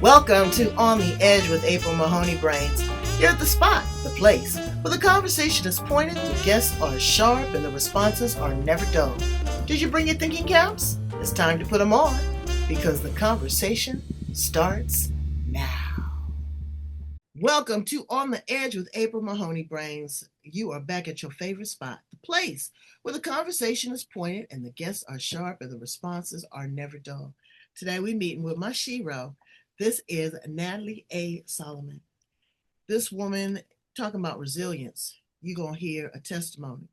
Welcome to On the Edge with April Mahoney Brains. You're at the spot, the place, where the conversation is pointed, the guests are sharp, and the responses are never dull. Did you bring your thinking caps? It's time to put them on because the conversation starts now. Welcome to On the Edge with April Mahoney Brains. You are back at your favorite spot, the place where the conversation is pointed and the guests are sharp and the responses are never dull. Today we're meeting with my shero. This is Natalie A. Solomon. This woman talking about resilience. You're going to hear a testimony.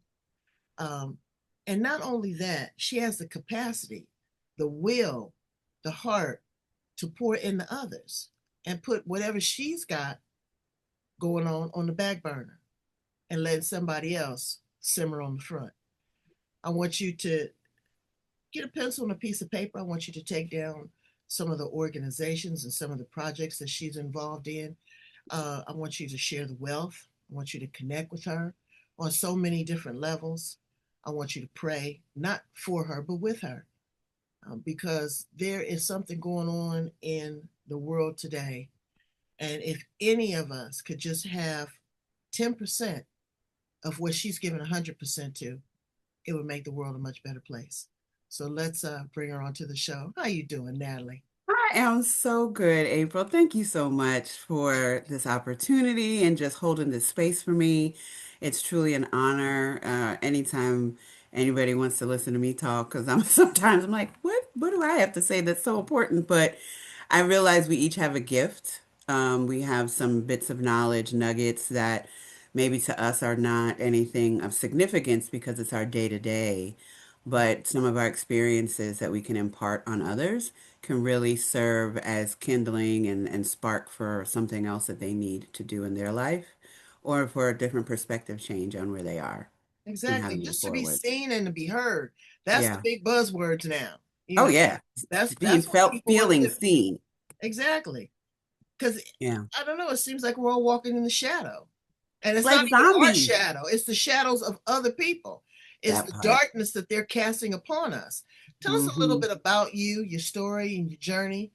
And not only that, she has the capacity, the will, the heart to pour into others and put whatever she's got going on the back burner and let somebody else simmer on the front. I want you to get a pencil and a piece of paper. I want you to take down some of the organizations and some of the projects that she's involved in. I want you to share the wealth. I want you to connect with her on so many different levels. I want you to pray, not for her, but with her, because there is something going on in the world today. And if any of us could just have 10% of what she's given 100% to, it would make the world a much better place. So let's bring her onto the show. How you doing, Natalie? I am so good, April. Thank you so much for this opportunity and just holding this space for me. It's truly an honor. Anytime anybody wants to listen to me talk, because I'm sometimes I'm like, what do I have to say that's so important? But I realize we each have a gift. We have some bits of knowledge, nuggets that maybe to us are not anything of significance because it's our day to day, but some of our experiences that we can impart on others can really serve as kindling and spark for something else that they need to do in their life or for a different perspective change on where they are and how to Exactly. move Just to be forward. seen and to be heard. That's the Yeah. big buzzwords now. You Oh, know, yeah. Being that's what felt, people want feeling to seen. exactly. Because Yeah. I don't know, it seems like we're all walking in the shadow. And it's not Like even our zombies. shadow, it's the shadows of other people. It's That the part. darkness that they're casting upon us. Tell us a little Hmm. bit about you, your story, and your journey,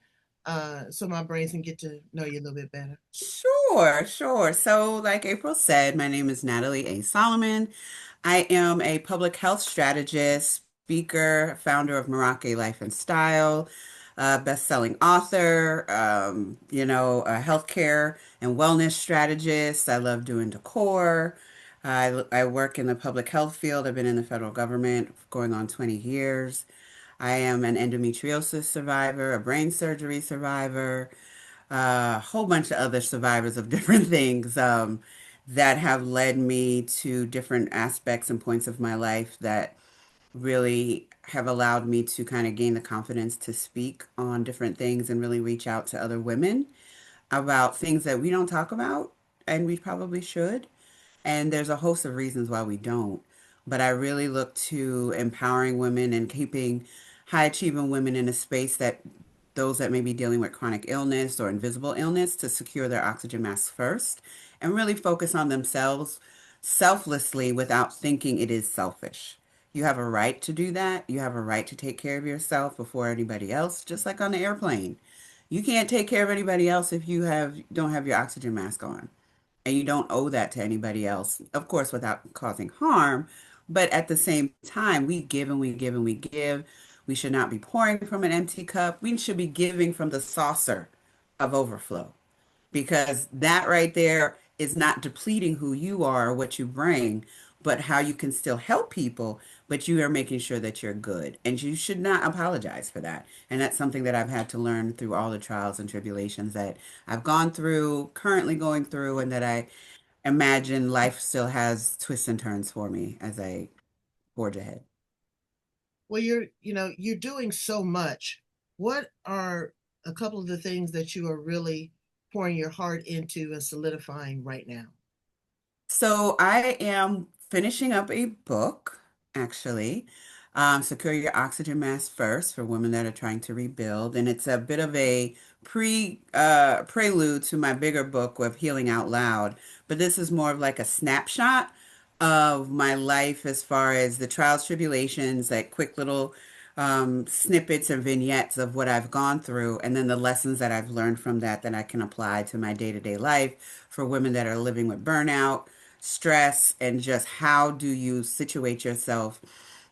so my brains can get to know you a little bit better. Sure, sure. So, like April said, my name is Natalie A. Solomon. I am a public health strategist, speaker, founder of Meraki Life and Style, best-selling author, a healthcare and wellness strategist. I love doing decor. I work in the public health field. I've been in the federal government going on 20 years. I am an endometriosis survivor, a brain surgery survivor, a whole bunch of other survivors of different things that have led me to different aspects and points of my life that really have allowed me to kind of gain the confidence to speak on different things and really reach out to other women about things that we don't talk about and we probably should. And there's a host of reasons why we don't. But I really look to empowering women and keeping high achieving women in a space that those that may be dealing with chronic illness or invisible illness to secure their oxygen masks first and really focus on themselves selflessly without thinking it is selfish. You have a right to do that. You have a right to take care of yourself before anybody else, just like on the airplane. You can't take care of anybody else if you don't have your oxygen mask on. And you don't owe that to anybody else, of course, without causing harm. But at the same time, we give and we give and we give. We should not be pouring from an empty cup. We should be giving from the saucer of overflow because that right there is not depleting who you are or what you bring, but how you can still help people, but you are making sure that you're good. And you should not apologize for that. And that's something that I've had to learn through all the trials and tribulations that I've gone through, currently going through, and that I imagine life still has twists and turns for me as I forge ahead. Well, you're doing so much. What are a couple of the things that you are really pouring your heart into and solidifying right now? So I am finishing up a book, actually. Secure Your Oxygen Mask First for women that are trying to rebuild. And it's a bit of a prelude to my bigger book of Healing Out Loud. But this is more of like a snapshot of my life as far as the trials, tribulations, that quick little snippets and vignettes of what I've gone through, and then the lessons that I've learned from that I can apply to my day-to-day life for women that are living with burnout, stress, and just how do you situate yourself,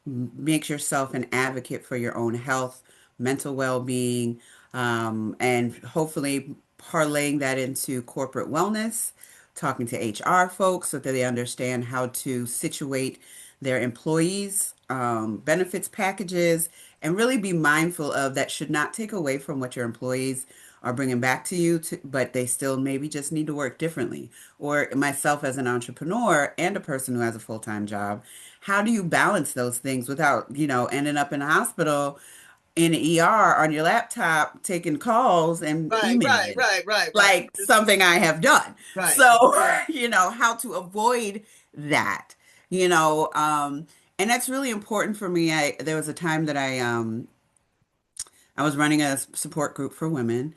make yourself an advocate for your own health, mental well-being, and hopefully parlaying that into corporate wellness, talking to HR folks so that they understand how to situate their employees, benefits packages, and really be mindful of that should not take away from what your employees are bringing back to you, but they still maybe just need to work differently. Or myself as an entrepreneur and a person who has a full-time job, how do you balance those things without, ending up in a hospital in an ER on your laptop taking calls and Right, right, emailing, right, right, right. like something I have done. Right. So, how to avoid that, you know, um, and that's really important for me. There was a time that I was running a support group for women,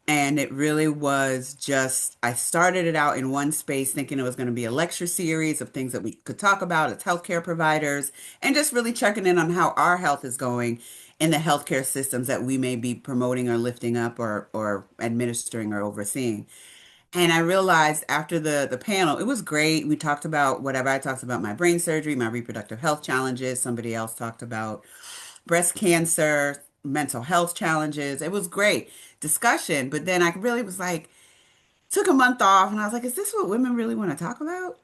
and it really was just, I started it out in one space thinking it was going to be a lecture series of things that we could talk about as healthcare providers and just really checking in on how our health is going in the healthcare systems that we may be promoting or lifting up or administering or overseeing. And I realized after the panel, it was great. We talked about whatever. I talked about my brain surgery, my reproductive health challenges. Somebody else talked about breast cancer, mental health challenges. It was great discussion. But then I really was like, took a month off and I was like, is this what women really want to talk about?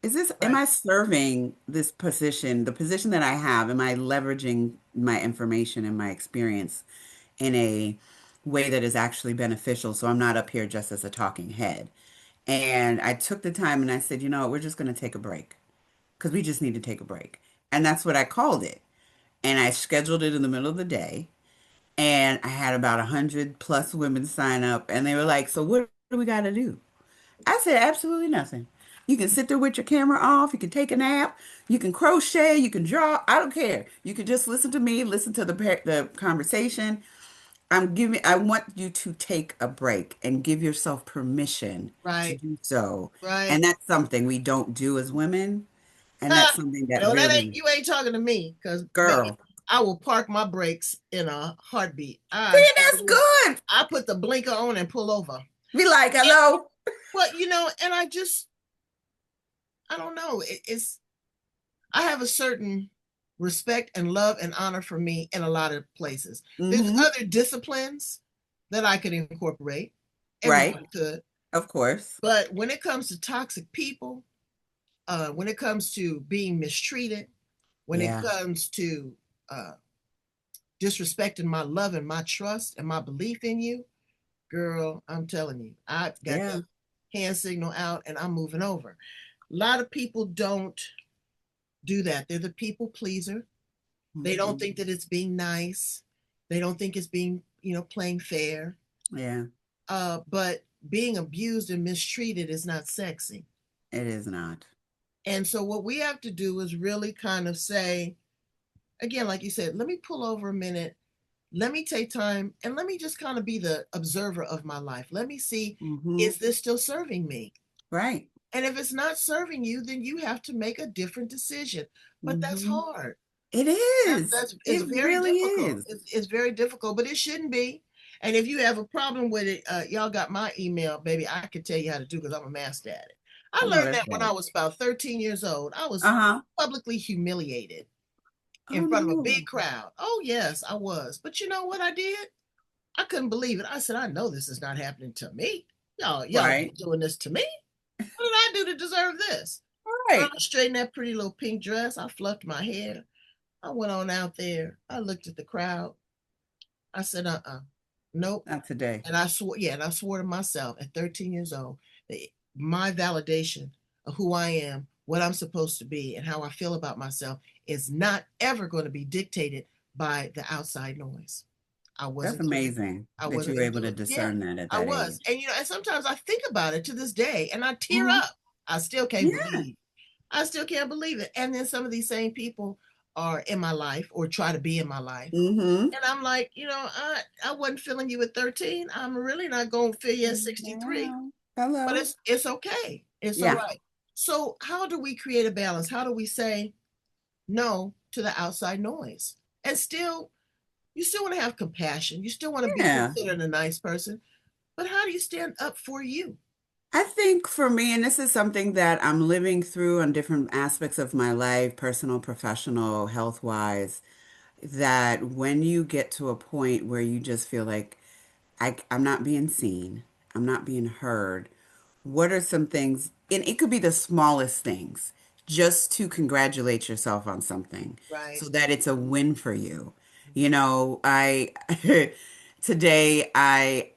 Am Right. I serving this position, the position that I have? Am I leveraging my information and my experience in a way that is actually beneficial? So I'm not up here just as a talking head. And I took the time and I said, you know what, we're just going to take a break because we just need to take a break. And that's what I called it. And I scheduled it in the middle of the day. And I had about 100 plus women sign up. And they were like, so what do we got to do? I said, absolutely nothing. You can sit there with your camera off. You can take a nap. You can crochet. You can draw. I don't care. You can just listen to me, listen to the conversation. I want you to take a break and give yourself permission to Right. do so. Right. And that's something we don't do as women. And that's Ha! something that No, that ain't really, you ain't talking to me, because baby, girl, I will park my brakes in a heartbeat. I see, sure that's will. good. I put the blinker on and pull over. Be like, And, hello. well, and I don't know. It's I have a certain respect and love and honor for me in a lot of places. There's Mm-hmm. other disciplines that I could incorporate. Right. Everyone could. Of course. But when it comes to toxic people, when it comes to being mistreated, when it Yeah. comes to uh, disrespecting my love and my trust and my belief in you, girl, I'm telling you, I got Yeah. the hand signal out and I'm moving over. A lot of people don't do that. They're the people pleaser. They don't Mhm. think that it's being nice. They don't think it's being, playing fair. Yeah. But being abused and mistreated is not sexy. It is not. And so what we have to do is really kind of say, again, like you said, let me pull over a minute. Let me take time and let me just kind of be the observer of my life. Let me see, Mm-hmm. is this still serving me? Right. And if it's not serving you, then you have to make a different decision. But that's Mm-hmm. hard. It That's is. that's it's It very really difficult. is. It's very difficult, but it shouldn't be. And if you have a problem with it, y'all got my email, baby. I can tell you how to do because I'm a master at it. I I know learned that's that when I right. was about 13 years old. I was Uh-huh. publicly humiliated Oh in front of a no. big crowd. Oh yes, I was. But you know what I did? I couldn't believe it. I said, I know this is not happening to me. Y'all Right. not doing this to me. What did I do to deserve this? I Right. straightened that pretty little pink dress. I fluffed my hair. I went on out there. I looked at the crowd. I said, nope. Not today. And I swore, yeah, and I swore to myself at 13 years old that my validation of who I am, what I'm supposed to be, and how I feel about myself is not ever going to be dictated by the outside noise. I That's wasn't going to do it. amazing I that you wasn't were going to able do to it. Yeah, discern that at I that was. age. And sometimes I think about it to this day and I tear Hmm. up. I still can't Yeah. believe. I still can't believe it. And then some of these same people are in my life or try to be in my life. Mm-hmm. And I'm like, I wasn't feeling you at 13. I'm really not going to feel you at 63, Wow. but Hello. it's okay. It's all Yeah. right. So how do we create a balance? How do we say no to the outside noise and still You still want to have compassion. You still want to be Yeah. considered a nice person. But how do you stand up for you? I think for me, and this is something that I'm living through on different aspects of my life, personal, professional, health-wise, that when you get to a point where you just feel like I'm not being seen, I'm not being heard, what are some things, and it could be the smallest things, just to congratulate yourself on something Right. so that it's a win for you. You know, I today I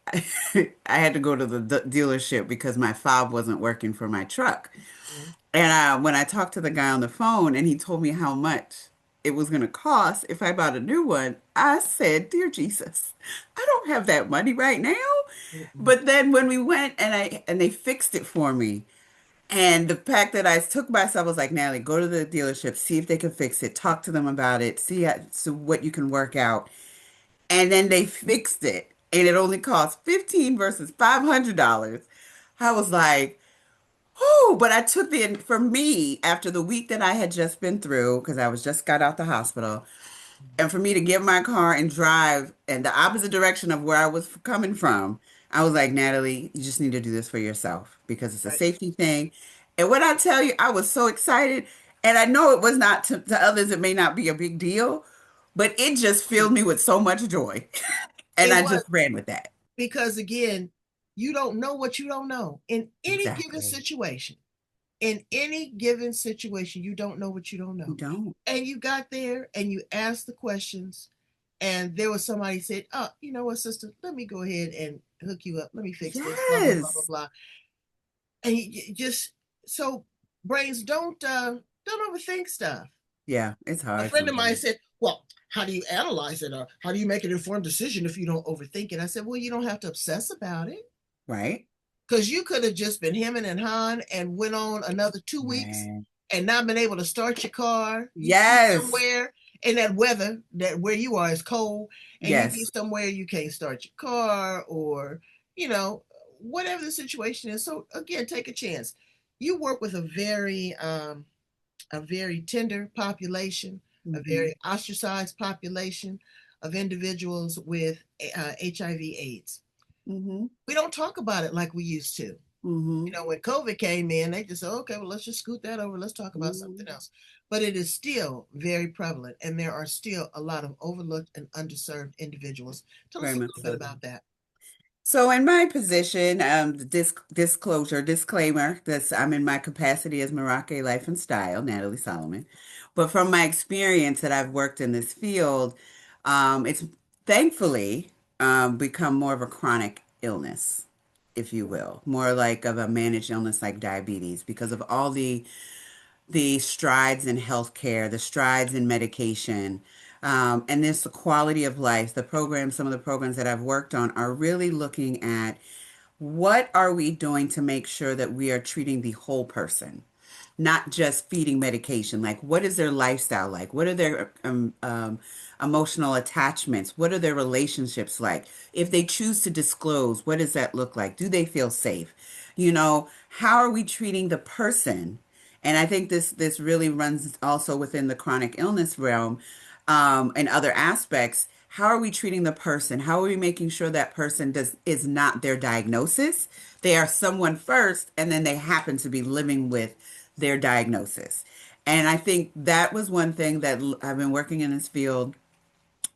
had to go to the dealership because my fob wasn't working for my truck. Mhm. And when I talked to the guy on the phone and he told me how much it was going to cost if I bought a new one, I said, "Dear Jesus, I don't have that money right now." Mhm. But then when we went and they fixed it for me, and the fact that I took myself, I was like, Natalie, go to the dealership, see if they can fix it, talk to them about it, so what you can work out. And then they fixed it, and it only cost 15 versus $500. I was like, oh, but I took for me, after the week that I had just been through, because I was just got out the hospital, and for me to get my car and drive in the opposite direction of where I was coming from, I was like, Natalie, you just need to do this for yourself because it's a Right. safety thing. And when I tell you, I was so excited. And I know it was not to others, it may not be a big deal, but it just filled me with so much joy. And It I was just ran with that. because, again, you don't know what you don't know. In any given Exactly. situation, in any given situation, you don't know what you don't You know. don't. And you got there and you asked the questions, and there was somebody said, "Oh, you know what, sister? Let me go ahead and hook you up. Let me fix this." Blah blah blah blah Yes. blah. And you just so brains don't overthink stuff. Yeah, it's A hard friend of mine sometimes. said, "Well, how do you analyze it, or how do you make an informed decision if you don't overthink it?" I said, "Well, you don't have to obsess about it, Right? because you could have just been hemming and hawing and went on another 2 weeks Man. and not been able to start your car. You be Yes. somewhere in that weather that where you are is cold, and you be Yes. somewhere you can't start your car, or you know whatever the situation is. So again, take a chance. You work with a very tender population, a Hmm. very ostracized population of individuals with HIV/AIDS. Hmm. We don't talk about it like we used to. Hmm. When COVID came in, they just said, okay, well, let's just scoot that over. Let's talk about something Hmm. else. But it is still very prevalent, and there are still a lot of overlooked and underserved individuals. Tell Very us a much little bit so. about that. So in my position, disclosure, disclaimer, that I'm in my capacity as Morocco Life and Style, Natalie Solomon. But from my experience that I've worked in this field, it's thankfully become more of a chronic illness, if you will, more like of a managed illness like diabetes because of all the strides in healthcare, the strides in medication, and this quality of life. Some of the programs that I've worked on are really looking at what are we doing to make sure that we are treating the whole person, not just feeding medication. Like, what is their lifestyle like? What are their emotional attachments? What are their relationships like? If they choose to disclose, what does that look like? Do they feel safe? How are we treating the person? And I think this really runs also within the chronic illness realm, and other aspects. How are we treating the person? How are we making sure that person is not their diagnosis? They are someone first, and then they happen to be living with their diagnosis. And I think that was one thing that I've been working in this field.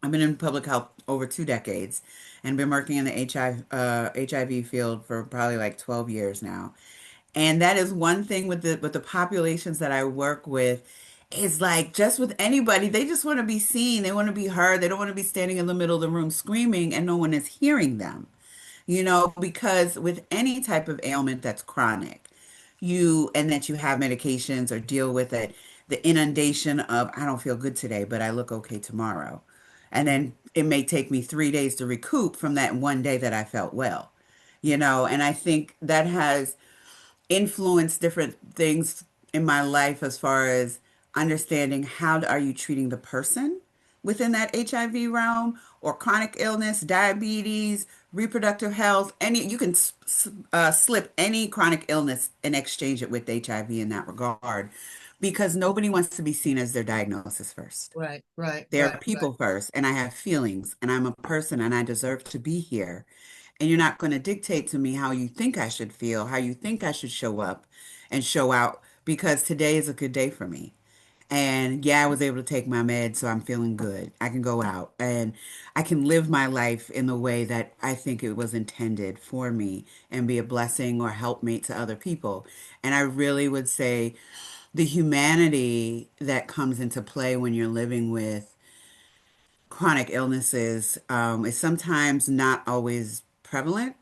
I've been in public health over 2 decades and been working in the HIV field for probably like 12 years now. And that is one thing with the populations that I work with is like just with anybody, they just want to be seen, they want to be heard, they don't want to be standing in the middle of the room screaming and no one is hearing them. Because with any type of ailment that's chronic, and that you have medications or deal with it, the inundation of, I don't feel good today, but I look okay tomorrow. And then it may take me 3 days to recoup from that one day that I felt well, and I think that has influenced different things in my life as far as understanding how are you treating the person within that HIV realm or chronic illness, diabetes, reproductive health, any you can slip any chronic illness and exchange it with HIV in that regard. because nobody wants to be seen as their diagnosis first. Right, right, They're right, right, people first, and I have feelings, and I'm a person, and I deserve to be here. And you're not going to dictate to me how you think I should feel, how you think I should show up and show out, because today is a good day for me. And yeah, I was able to take my meds, so I'm feeling good. I can go out and I can live my life in the way that I think it was intended for me and be a blessing or helpmate to other people. And I really would say the humanity that comes into play when you're living with chronic illnesses is sometimes not always prevalent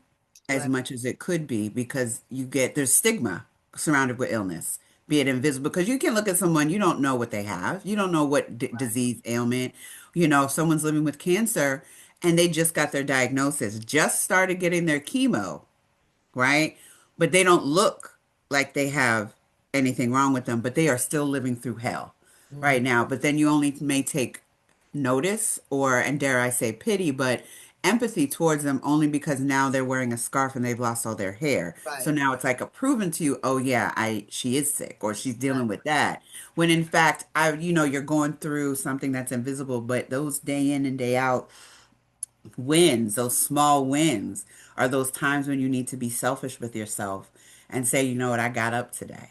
as right, much as it could be, because there's stigma surrounded with illness, be it invisible, because you can look at someone, you don't know what they have, you don't know what disease, ailment, if someone's living with cancer and they just got their diagnosis, just started getting their chemo, right? But they don't look like they have anything wrong with them, but they are still living through hell hmm, right now. But then you only may take notice or, and dare I say, pity, but empathy towards them only because now they're wearing a scarf and they've lost all their hair. So right, now it's like a proven to you, oh yeah, she is sick or she's right, dealing with that. When in fact, you're going through something that's invisible, but those day in and day out wins, those small wins, are those times when you need to be selfish with yourself and say, you know what, I got up today.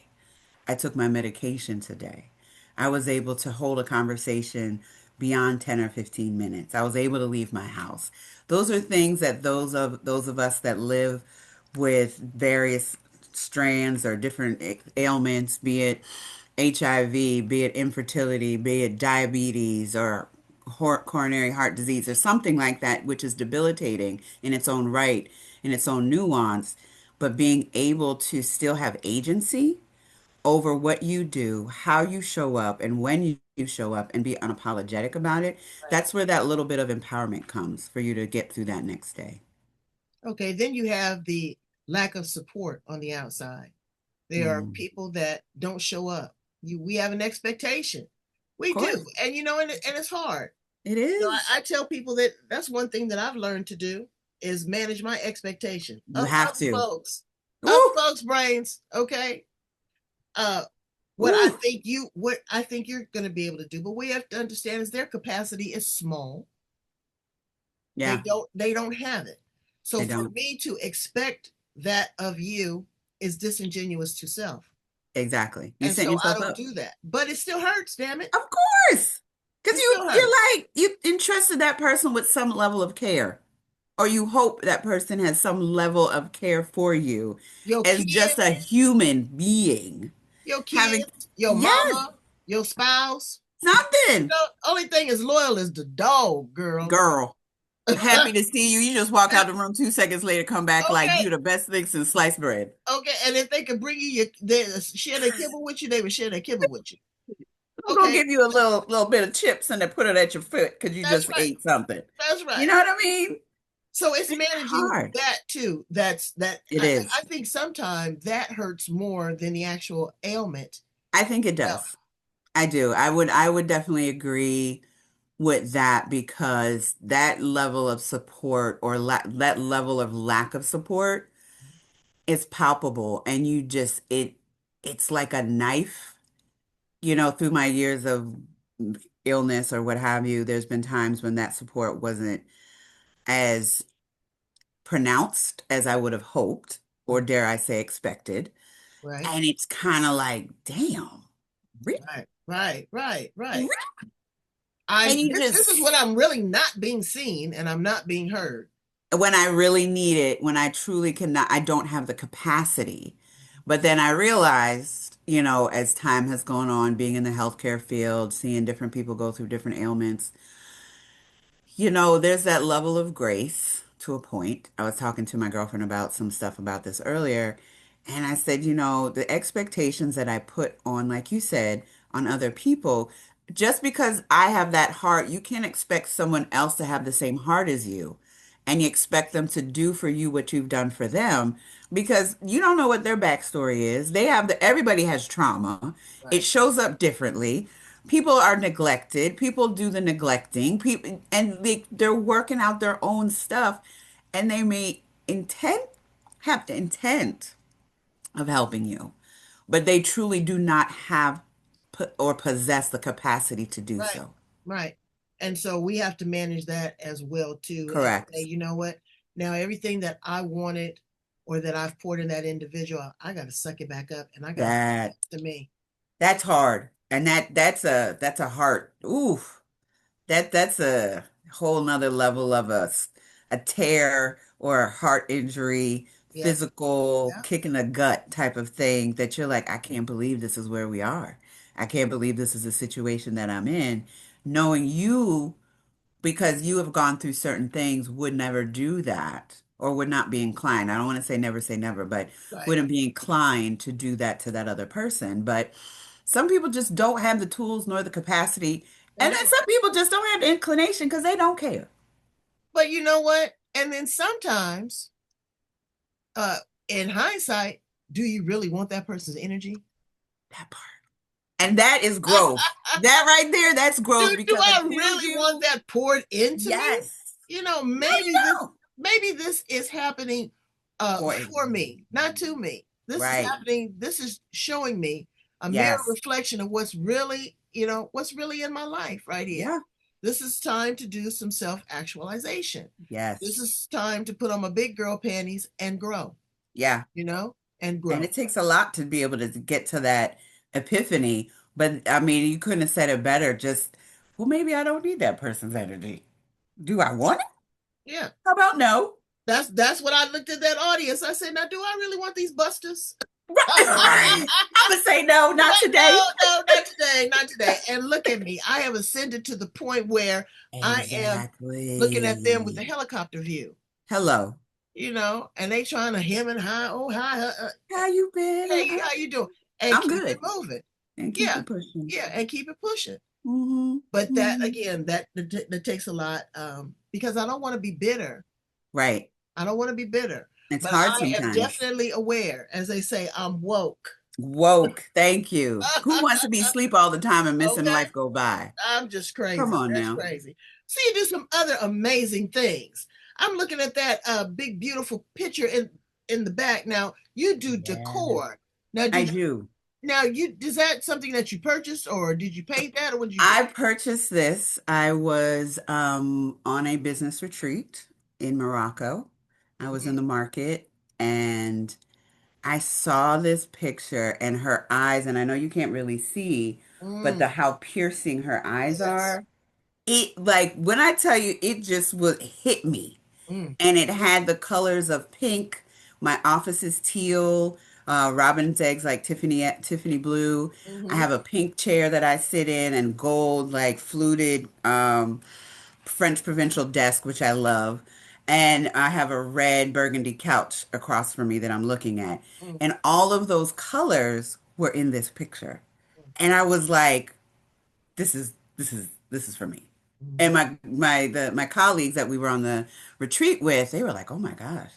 I took my medication today. I was able to hold a conversation beyond 10 or 15 minutes. I was able to leave my house. Those are things that those of us that live with various strands or different ailments, be it HIV, be it infertility, be it diabetes or coronary heart disease or something like that, which is debilitating in its own right, in its own nuance, but being able to still have agency over what you do, how you show up, and when you show up and be unapologetic about it, right. that's where that little bit of empowerment comes for you to get through that next day. Okay, then you have the lack of support on the outside. There are Mm. people that don't show up. We have an expectation. Of We do, course, and it's hard. it I is. tell people that that's one thing that I've learned to do is manage my expectation You of have other to. folks, other Ooh, folks' brains. Okay, uh, ooh. what I think you're going to be able to do, but we have to understand is their capacity is small. Yeah, They don't have it. So they for don't. me to expect that of you is disingenuous to self. Exactly. You And setting so I yourself don't up. do that. But it still hurts, damn it. Of course. Because It still you're hurts. like, you entrusted that person with some level of care. Or you hope that person has some level of care for you Your as just a kids, human being. your Having, kids, your yes, mama, your spouse. something. Only thing is loyal is the dog, girl. Girl, Okay, happy to see you. You just walk out the room 2 seconds later, come back like you the best thing since sliced bread. okay. And if they could bring you share their kibble with you, they would share their kibble with you. I'm gonna Okay, give you a little bit of chips and then put it at your foot because you that's just right. ate something. That's You right. know what I mean? So it's It's managing hard. that too. That It is. I think sometimes that hurts more than the actual ailment I think it itself. does. I do. I would definitely agree with that because that level of support or that level of lack of support is palpable and it's like a knife, through my years of illness or what have you, there's been times when that support wasn't as pronounced as I would have hoped, or dare I say expected. Right, And it's kind of like, damn, really? right, right, right, Really? right. And you This is just when I'm really not being seen and I'm not being heard. when I really need it, when I truly cannot, I don't have the capacity. But then I realized, as time has gone on, being in the healthcare field, seeing different people go through different ailments, there's that level of grace to a point. I was talking to my girlfriend about some stuff about this earlier, and I said, the expectations that I put on, like you said, on other people, just because I have that heart, you can't expect someone else to have the same heart as you. And you expect them to do for you what you've done for them because you don't know what their backstory is. Everybody has trauma. It Right. shows up differently. People are neglected. People do the neglecting. People and they're working out their own stuff, and they may have the intent of helping you, but they truly do not have. or possess the capacity to do Right. so. Right. And so we have to manage that as well too and say, Correct. you know what? Now everything that I wanted or that I've poured in that individual, I got to suck it back up and I got to That to me. that's hard. And that's a heart. Ooh, that's a whole nother level of a tear or a heart injury, Yep. physical Yep. kick in the gut type of thing that you're like, I can't believe this is where we are. I can't believe this is the situation that I'm in. Knowing you, because you have gone through certain things, would never do that or would not be inclined. I don't want to say never, but Right. wouldn't be inclined to do that to that other person. But some people just don't have the tools nor the capacity. They And then don't. some people just don't have the inclination because they don't care. But you know what? And then sometimes, uh, in hindsight, do you really want that person's energy? That part. And that is growth. That right there, that's growth Do because I until really want you, that poured into me? yes, You know, no, you don't. maybe this is happening For for me, not to me. This is right. happening, this is showing me a mirror Yes. reflection of what's really, you know, what's really in my life right here. Yeah. This is time to do some self-actualization. This Yes. is time to put on my big girl panties and grow, Yeah. you know, and And grow. it takes a lot to be able to get to that epiphany. But I mean, you couldn't have said it better. Just, well, maybe I don't need that person's energy. Do I want it? Yeah. How about no? That's what I looked at that audience. I said, now do I really want these busters? Right. I'm gonna say no, not today. No, no, not today, not today. And look at me. I have ascended to the point where I am looking at them with the Exactly. helicopter view, Hello. you know, and they trying to hem and high. Oh, hi. How you been? Hey, how you doing? And I'm keep it good. moving. And keep Yeah, it pushing. yeah, and keep it pushing. Hmm. But that Hmm. again, that takes a lot because I don't want to be bitter. Right. I don't want to be bitter, It's but hard I am sometimes. definitely aware. As they say, I'm woke. Woke. Thank you. Who wants to be asleep all the time and missing Okay. life go by? I'm just Come crazy. on That's now. crazy. So you do some other amazing things. I'm looking at that big beautiful picture in the back. Now you do Yeah. decor. Now I did you do. now you is that something that you purchased or did you paint that or what did you do? I purchased this. I was on a business retreat in Morocco. I was in Mm, the market and I saw this picture and her eyes, and I know you can't really see, but mm, the how piercing her eyes yes. are. It like when I tell you, it just would hit me. Mm, And it had the colors of pink. My office is teal. Robin's eggs like Tiffany blue. I mm-hmm, have a pink chair that I sit in and gold like fluted French provincial desk, which I love. And I have a red burgundy couch across from me that I'm looking at. mm, And all of those colors were in this picture. And I was like, this is for me. And mm. my colleagues that we were on the retreat with, they were like, "Oh my gosh,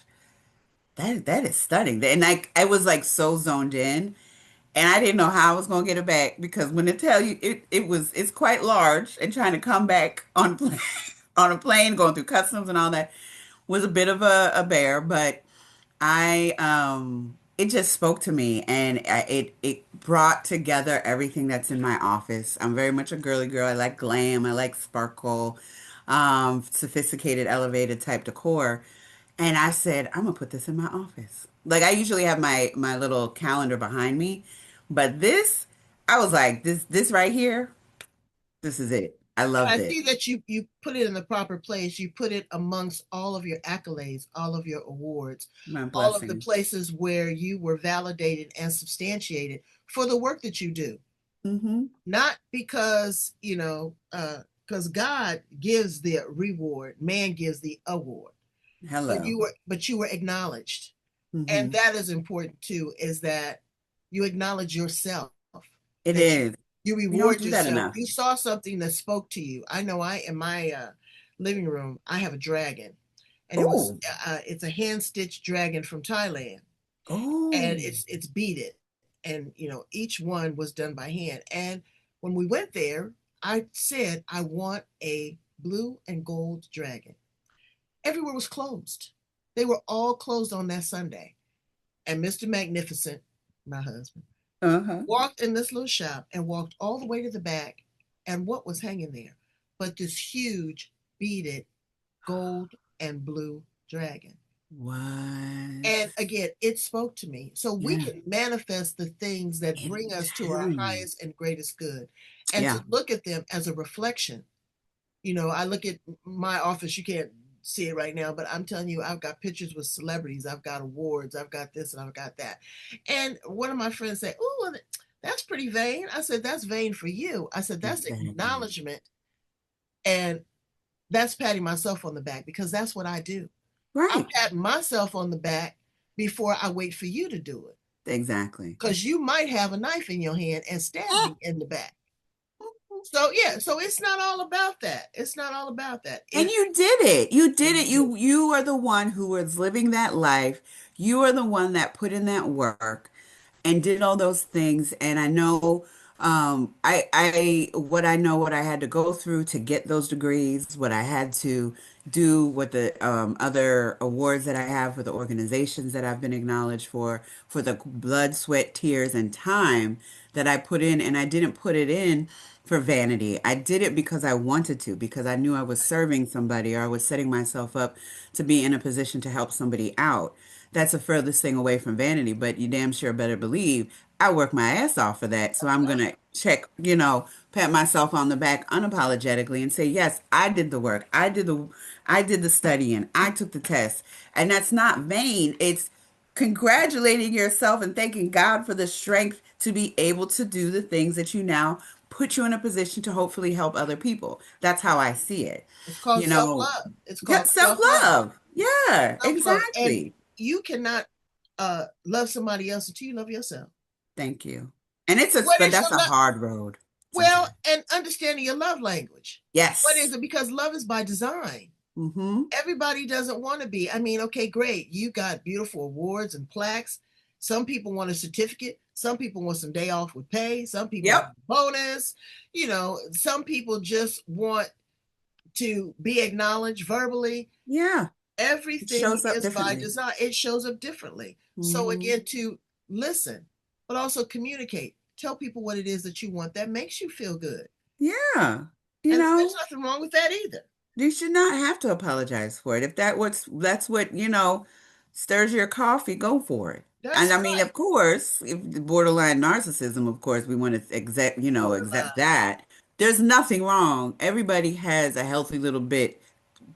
that is stunning." And I was like so zoned in, and I didn't know how I was gonna get it back because when they tell you it's quite large, and trying to come back on a plane, on a plane going through customs and all that was a bit of a bear, but it just spoke to me and it brought together everything that's in my office. I'm very much a girly girl. I like glam, I like sparkle, sophisticated, elevated type decor. And I said, I'm gonna put this in my office. Like I usually have my little calendar behind me, but this, I was like, this right here, this is it. I And love I this. see that you put it in the proper place. You put it amongst all of your accolades, all of your awards, My all of the blessings. places where you were validated and substantiated for the work that you do. Mm-hmm. Not because, you know, because God gives the reward, man gives the award. Hello. But you were acknowledged. And Mm-hmm. that is important too, is that you acknowledge yourself, It that is. you We don't reward do that yourself. enough. You saw something that spoke to you. I know I in my living room, I have a dragon, and Oh, it's a hand stitched dragon from Thailand, and oh, it's beaded, and you know each one was done by hand. And when we went there, I said I want a blue and gold dragon. Everywhere was closed. They were all closed on that Sunday. And Mr. Magnificent, my husband, Uh-huh. Walked in this little shop and walked all the way to the back. And what was hanging there? But this huge beaded gold and blue dragon. What? And again, it spoke to me. So we Yeah, can manifest the things that it bring us to our can. highest and greatest good and Yeah, to look at them as a reflection. I look at my office, you can't see it right now, but I'm telling you, I've got pictures with celebrities, I've got awards, I've got this and I've got that. And one of my friends said, "Oh, that's pretty vain." I said, "That's vain for you." I said, "That's exactly. acknowledgement and that's patting myself on the back because that's what I do. I'm Right. patting myself on the back before I wait for you to do it. Exactly. Because you might have a knife in your hand and stab me in the back. So yeah, so it's not all about that. It's not all about that. And It's you did it. You did it. You are the one who was living that life. You are the one that put in that work and did all those things. And I know, what I know, what I had to go through to get those degrees, what I had to do with the other awards that I have for the organizations that I've been acknowledged for the blood, sweat, tears, and time that I put in. And I didn't put it in for vanity. I did it because I wanted to, because I knew I was serving somebody or I was setting myself up to be in a position to help somebody out. That's the furthest thing away from vanity, but you damn sure better believe I work my ass off for that. So I'm gonna check, pat myself on the back unapologetically and say, yes, I did the work. I did the studying. I took the test. And that's not vain. It's congratulating yourself and thanking God for the strength to be able to do the things that you now put you in a position to hopefully help other people. That's how I see it. it's called You know, self-love. It's yeah, called self-love. self-love. Yeah, Self-love. And exactly. you cannot love somebody else until you love yourself. Thank you. And it's a What but is that's your a love? hard road Well, sometimes. and understanding your love language. What is Yes. it? Because love is by design. Mm-hmm. Everybody doesn't want to be. I mean, okay, great. You got beautiful awards and plaques. Some people want a certificate. Some people want some day off with pay. Some people want Yep. a bonus. Some people just want to be acknowledged verbally. Yeah. It Everything shows up is by differently. design. It shows up differently. So Hmm. again, to listen, but also communicate. Tell people what it is that you want that makes you feel good. Yeah. You And there's know, nothing wrong with that either. you should not have to apologize for it. If that's what, stirs your coffee, go for it. And That's I mean, right. of course, if the borderline narcissism, of course, we want to accept Borderline. that. There's nothing wrong. Everybody has a healthy little bit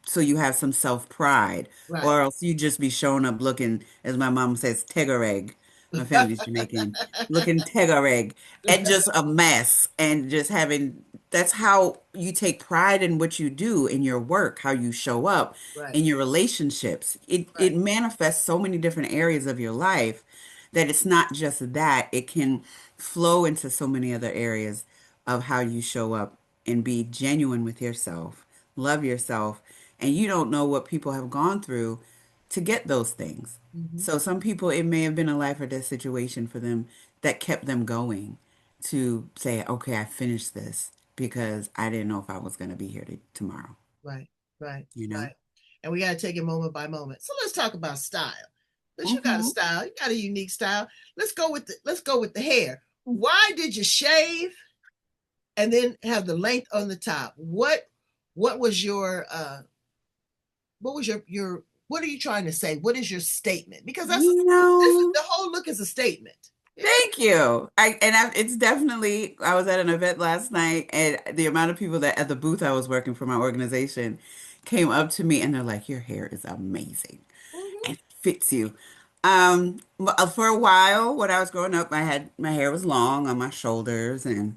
so you have some self-pride, Right. or else you just be showing up looking, as my mom says, teggereg. My family's Jamaican, looking teggereg, and just a mess, and just having. That's how you take pride in what you do in your work, how you show up Right. in your relationships. It Right. manifests so many different areas of your life that it's not just that. It can flow into so many other areas of how you show up and be genuine with yourself, love yourself, and you don't know what people have gone through to get those things. Mhm. So some people, it may have been a life or death situation for them that kept them going to say, okay, I finished this because I didn't know if I was going to be here tomorrow, Right. Right. you know? Right. And we got to take it moment by moment. So let's talk about style. Because you got a Hmm. style, you got a unique style. Let's go with the hair. Why did you shave and then have the length on the top? What was your what are you trying to say? What is your statement? Because You this is know, the whole look is a statement. Yeah. thank you. It's definitely, I was at an event last night and the amount of people that at the booth I was working for my organization came up to me and they're like, your hair is amazing. Mhm. It fits you. For a while, when I was growing up, my hair was long on my shoulders and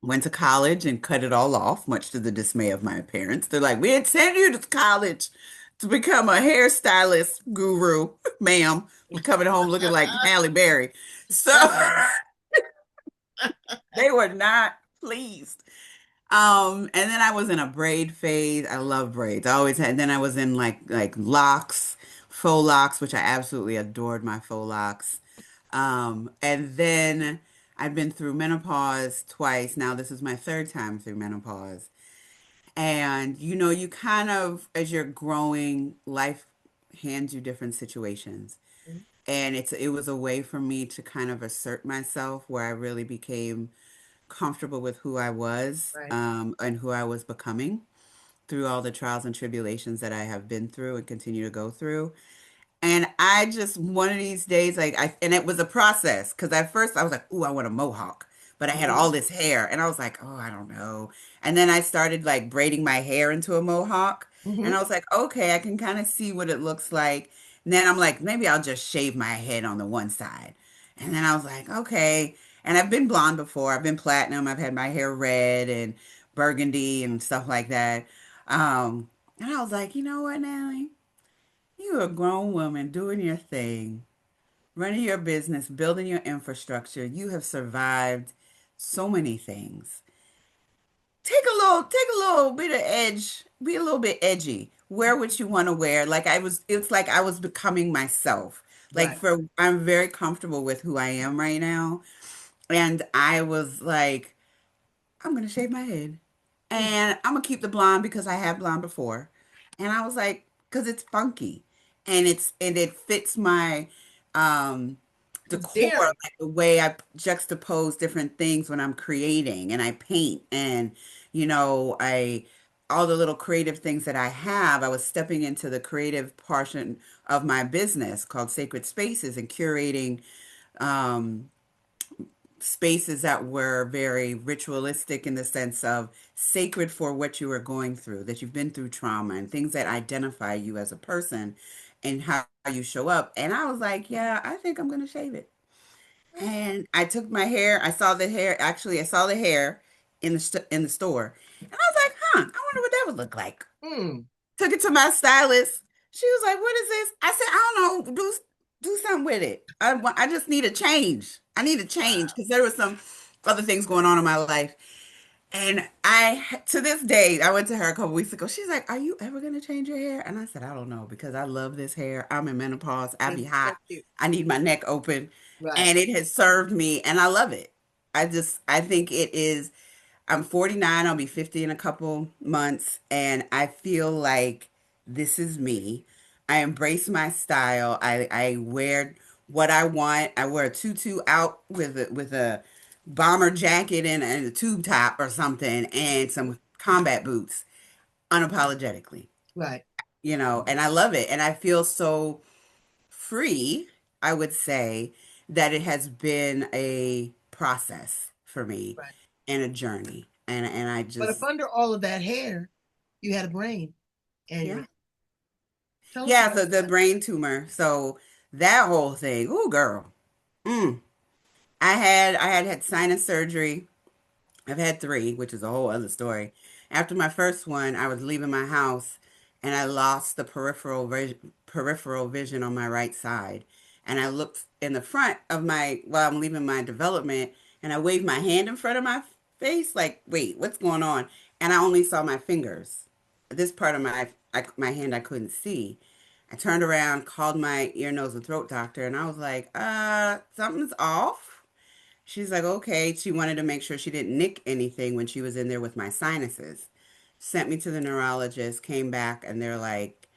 went to college and cut it all off, much to the dismay of my parents. They're like, "We didn't send you to college to become a hairstylist guru, ma'am. We're coming home looking like Halle Berry." So they were not pleased. And then I was in a braid phase. I love braids. I always had. Then I was in like locks, faux locks, which I absolutely adored my faux locks. And then I've been through menopause twice. Now this is my third time through menopause. And you kind of, as you're growing, life hands you different situations. And it was a way for me to kind of assert myself where I really became comfortable with who I was, Right. and who I was becoming through all the trials and tribulations that I have been through and continue to go through. And I just one of these days, and it was a process because at first I was like, "Ooh, I want a mohawk," but I had Hmm. all this hair, and I was like, "Oh, I don't know." And then I started like braiding my hair into a mohawk, and Hmm. I was like, "Okay, I can kind of see what it looks like." And then I'm like, maybe I'll just shave my head on the one side. And then I was like, "Okay." And I've been blonde before. I've been platinum. I've had my hair red and burgundy and stuff like that. And I was like, you know what, Natalie? You're a grown woman doing your thing, running your business, building your infrastructure. You have survived so many things. Take a little bit of edge, be a little bit edgy. Wear what you want to wear. It's like I was becoming myself. Right. I'm very comfortable with who I am right now. And I was like, I'm gonna shave my head, Mm. and I'm gonna keep the blonde because I had blonde before, and I was like, because it's funky, and it fits my um It's decor, daring. like the way I juxtapose different things when I'm creating, and I paint, and I all the little creative things that I have. I was stepping into the creative portion of my business called Sacred Spaces and curating. Um, Spaces that were very ritualistic in the sense of sacred for what you were going through, that you've been through trauma and things that identify you as a person and how you show up. And I was like, yeah, I think I'm going to shave it. And I took my hair, I saw the hair in the store. And I was like, huh, I wonder what that would look like. Mm. Took it to my stylist. She was like, "What is this?" I said, "I don't know. Do something with it. I just need a change. I need a change because there was some other things going on in my life." And to this day, I went to her a couple weeks ago. She's like, "Are you ever gonna change your hair?" And I said, "I don't know because I love this hair. I'm in menopause. I It's be hot. so cute. I need my neck open, Right. and it has served me, and I love it. I think it is. I'm 49, I'll be 50 in a couple months, and I feel like this is me. I embrace my style. I wear what I want. I wear a tutu out with a bomber jacket and a tube top or something and some combat boots unapologetically. Right. And I love it. And I feel so free, I would say, that it has been a process for me Right. and a journey. And I But if just, under all of that hair, you had a brain yeah. aneurysm. Tell us Yeah, about so the that. brain tumor. So that whole thing, oh girl. Mm. I had sinus surgery. I've had three, which is a whole other story. After my first one, I was leaving my house and I lost the peripheral vision on my right side. And I looked in the front of while I'm leaving my development, and I waved my hand in front of my face, like, wait, what's going on? And I only saw my fingers. This part of my hand I couldn't see. I turned around, called my ear, nose, and throat doctor, and I was like, something's off. She's like, okay. She wanted to make sure she didn't nick anything when she was in there with my sinuses. Sent me to the neurologist, came back, and they're like,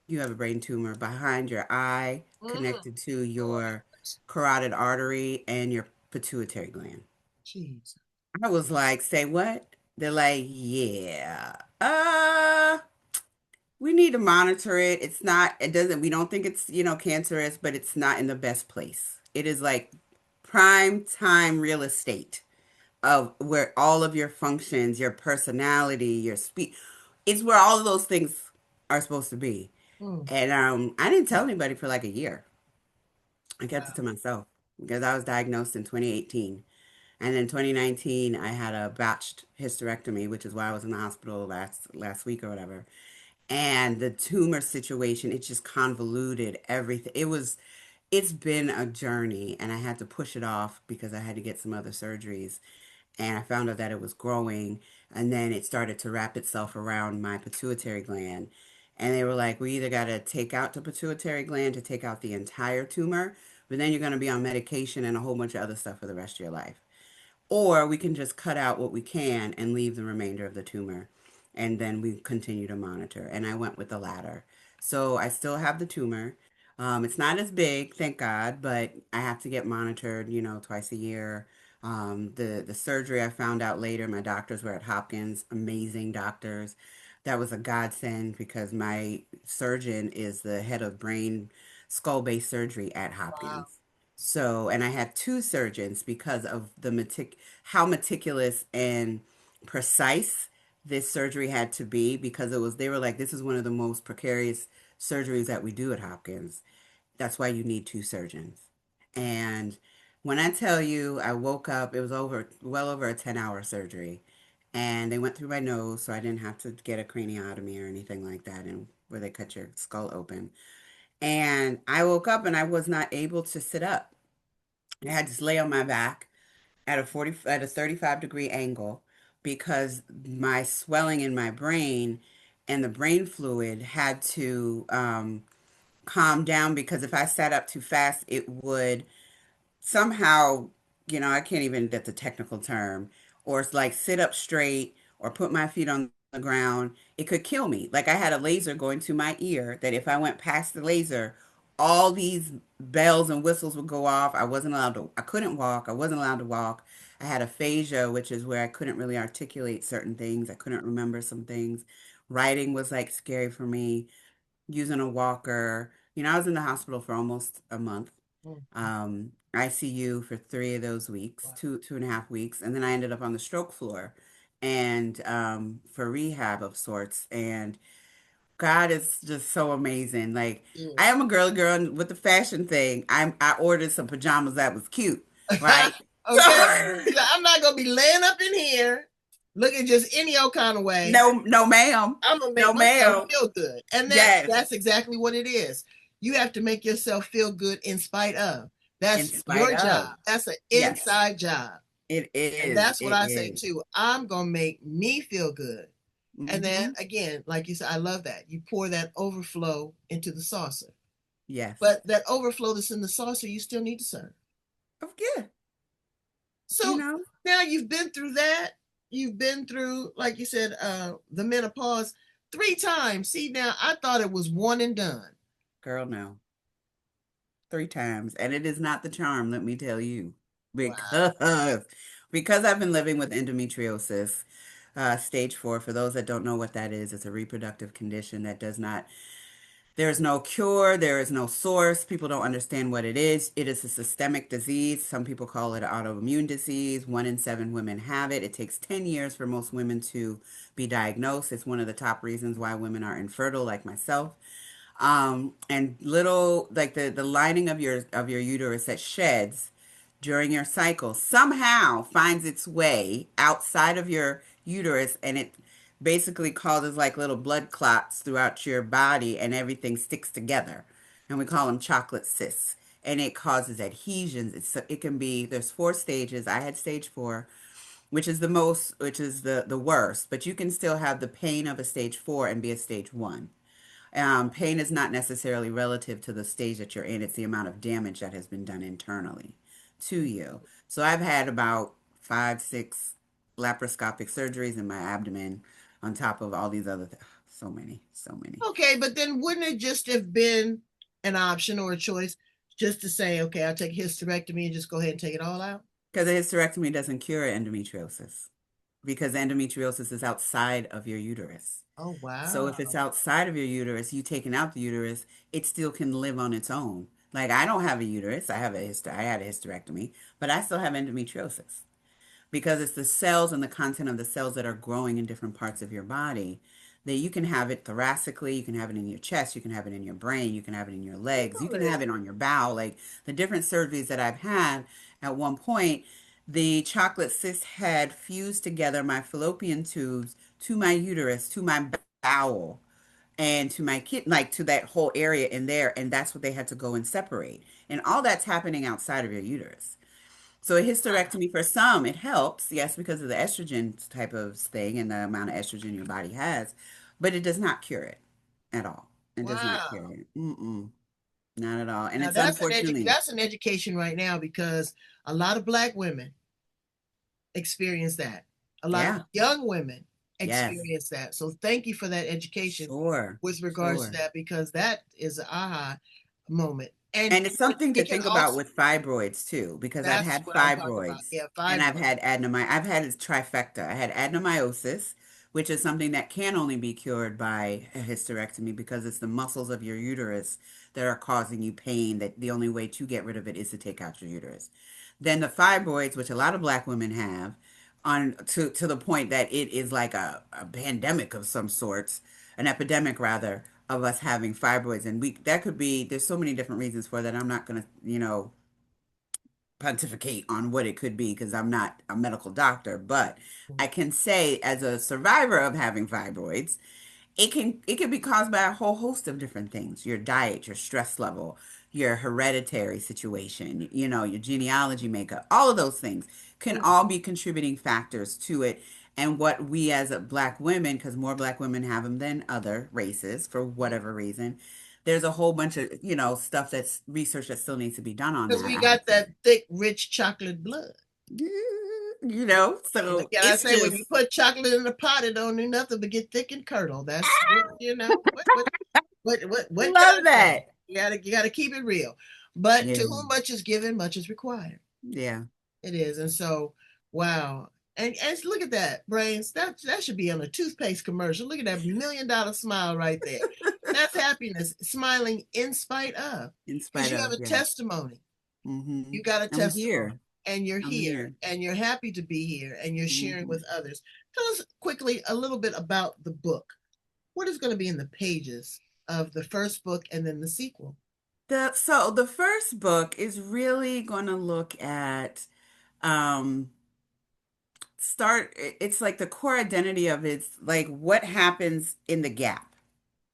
you have a brain tumor behind your eye, Mm. connected to Lord, your carotid artery and your pituitary gland. jeez. I was like, say what? They're like, yeah. We need to monitor it. We don't think it's, cancerous, but it's not in the best place. It is like prime time real estate of where all of your functions, your personality, your speech, it's where all of those things are supposed to be. Mm. And I didn't tell anybody for like a year. I kept it Wow. to myself because I was diagnosed in 2018. And in 2019, I had a botched hysterectomy, which is why I was in the hospital last week or whatever. And the tumor situation, it just convoluted everything. It's been a journey, and I had to push it off because I had to get some other surgeries. And I found out that it was growing, and then it started to wrap itself around my pituitary gland. And they were like, we either got to take out the pituitary gland to take out the entire tumor, but then you're going to be on medication and a whole bunch of other stuff for the rest of your life. Or we can just cut out what we can and leave the remainder of the tumor. And then we continue to monitor. And I went with the latter. So I still have the tumor. It's not as big, thank God, but I have to get monitored, twice a year. The surgery I found out later, my doctors were at Hopkins, amazing doctors. That was a godsend because my surgeon is the head of brain skull-based surgery at Wow. Hopkins. So, and I had two surgeons because of how meticulous and precise this surgery had to be because they were like, this is one of the most precarious surgeries that we do at Hopkins. That's why you need two surgeons. And when I tell you, I woke up, it was well over a 10-hour surgery. And they went through my nose, so I didn't have to get a craniotomy or anything like that, and where they cut your skull open. And I woke up and I was not able to sit up. I had to lay on my back at a 35-degree angle because my swelling in my brain and the brain fluid had to calm down because if I sat up too fast, it would somehow, I can't even get the technical term, or it's like sit up straight or put my feet on the ground, it could kill me. Like I had a laser going to my ear that if I went past the laser, all these bells and whistles would go off. I couldn't walk. I wasn't allowed to walk. I had aphasia, which is where I couldn't really articulate certain things. I couldn't remember some things. Writing was like scary for me, using a walker. I was in the hospital for almost a month. Mhm. ICU for 3 of those weeks, Wow. 2.5 weeks, and then I ended up on the stroke floor and for rehab of sorts. And God is just so amazing. Like I Yes. am a girly girl and with the fashion thing. I ordered some pajamas that was cute, right? So Okay. I'm not gonna be laying up in here looking just any old kind of way. no, no, ma'am, I'm gonna no, make myself ma'am. feel good. And Yes, that's exactly what it is. You have to make yourself feel good in spite of. in That's spite your of. job. That's an Yes, inside job. it And is. that's what It I say is. too. I'm gonna make me feel good. And then Mm-hmm. again, like you said, I love that. You pour that overflow into the saucer. Yes. But that overflow that's in the saucer, you still need to serve. Oh, yeah. You So know, now you've been through that. You've been through, like you said, the menopause 3 times. See, now I thought it was one and done. girl, no. 3 times, and it is not the charm, let me tell you, Wow. because I've been living with endometriosis, stage 4. For those that don't know what that is, it's a reproductive condition that does not. There is no cure. There is no source. People don't understand what it is. It is a systemic disease. Some people call it an autoimmune disease. 1 in 7 women have it. It takes 10 years for most women to be diagnosed. It's one of the top reasons why women are infertile, like myself. And little like the lining of your uterus that sheds during your cycle somehow finds its way outside of your uterus, and it basically causes like little blood clots throughout your body, and everything sticks together, and we call them chocolate cysts, and it causes adhesions. It can be, there's 4 stages. I had stage 4, which is the worst, but you can still have the pain of a stage 4 and be a stage 1. Pain is not necessarily relative to the stage that you're in. It's the amount of damage that has been done internally to you. So I've had about 5, 6 laparoscopic surgeries in my abdomen on top of all these other so many, so many. Okay, but then wouldn't it just have been an option or a choice just to say, okay, I'll take a hysterectomy and just go ahead and take it all out? Because a hysterectomy doesn't cure endometriosis because endometriosis is outside of your uterus. Oh, So wow. if it's outside of your uterus, you taking out the uterus, it still can live on its own. Like I don't have a uterus. I had a hysterectomy, but I still have endometriosis because it's the cells and the content of the cells that are growing in different parts of your body. That you can have it thoracically, you can have it in your chest, you can have it in your brain, you can have it in your legs, you can have Really? it on your bowel. Like the different surgeries that I've had, at one point, the chocolate cyst had fused together my fallopian tubes to my uterus, to my bowel, and to my kid, like to that whole area in there. And that's what they had to go and separate. And all that's happening outside of your uterus. So a hysterectomy for some, it helps, yes, because of the estrogen type of thing and the amount of estrogen your body has, but it does not cure it at all. It does not cure Wow. it. Mm-mm, not at all. And Now it's unfortunately, that's an education right now because a lot of black women experience that. A lot of yeah, young women yes, experience that. So thank you for that education sure, with regards to sure. that because that is aha. moment. And it's something to It can think about also, with fibroids too, because I've that's had what I'm talking about. fibroids Yeah, and I've fibroid. had I've had a trifecta. I had adenomyosis, which is something that can only be cured by a hysterectomy because it's the muscles of your uterus that are causing you pain, that the only way to get rid of it is to take out your uterus. Then the fibroids, which a lot of black women have, on to the point that it is like a pandemic of some sorts, an epidemic rather, of us having fibroids. And we that could be, there's so many different reasons for that. I'm not gonna, pontificate on what it could be because I'm not a medical doctor, but I can say as a survivor of having fibroids, it can be caused by a whole host of different things. Your diet, your stress level, your hereditary situation, your genealogy makeup, all of those things can all be contributing factors to it. And what we as a black women, because more black women have them than other races for whatever reason, there's a whole bunch of, stuff that's research that still needs to be done on Because that, we I would got say. that thick, rich chocolate blood. So Can I it's say when you just put chocolate in the pot, it don't do nothing but get thick and curdle. That's what can I love say? that. You gotta keep it real. But to Yeah. whom much is given, much is required. Yeah. It is. And so, wow. And look at that, brains. That should be on a toothpaste commercial. Look at that $1 million smile right there. That's happiness, smiling in spite of. In Because spite you have of, a yeah. testimony. Hmm. You got a I'm testimony. here. And you're I'm here. here. And you're happy to be here. And you're sharing Hmm. with others. Tell us quickly a little bit about the book. What is going to be in the pages of the first book and then the sequel? So the first book is really going to look at um it's like the core identity of it's like what happens in the gap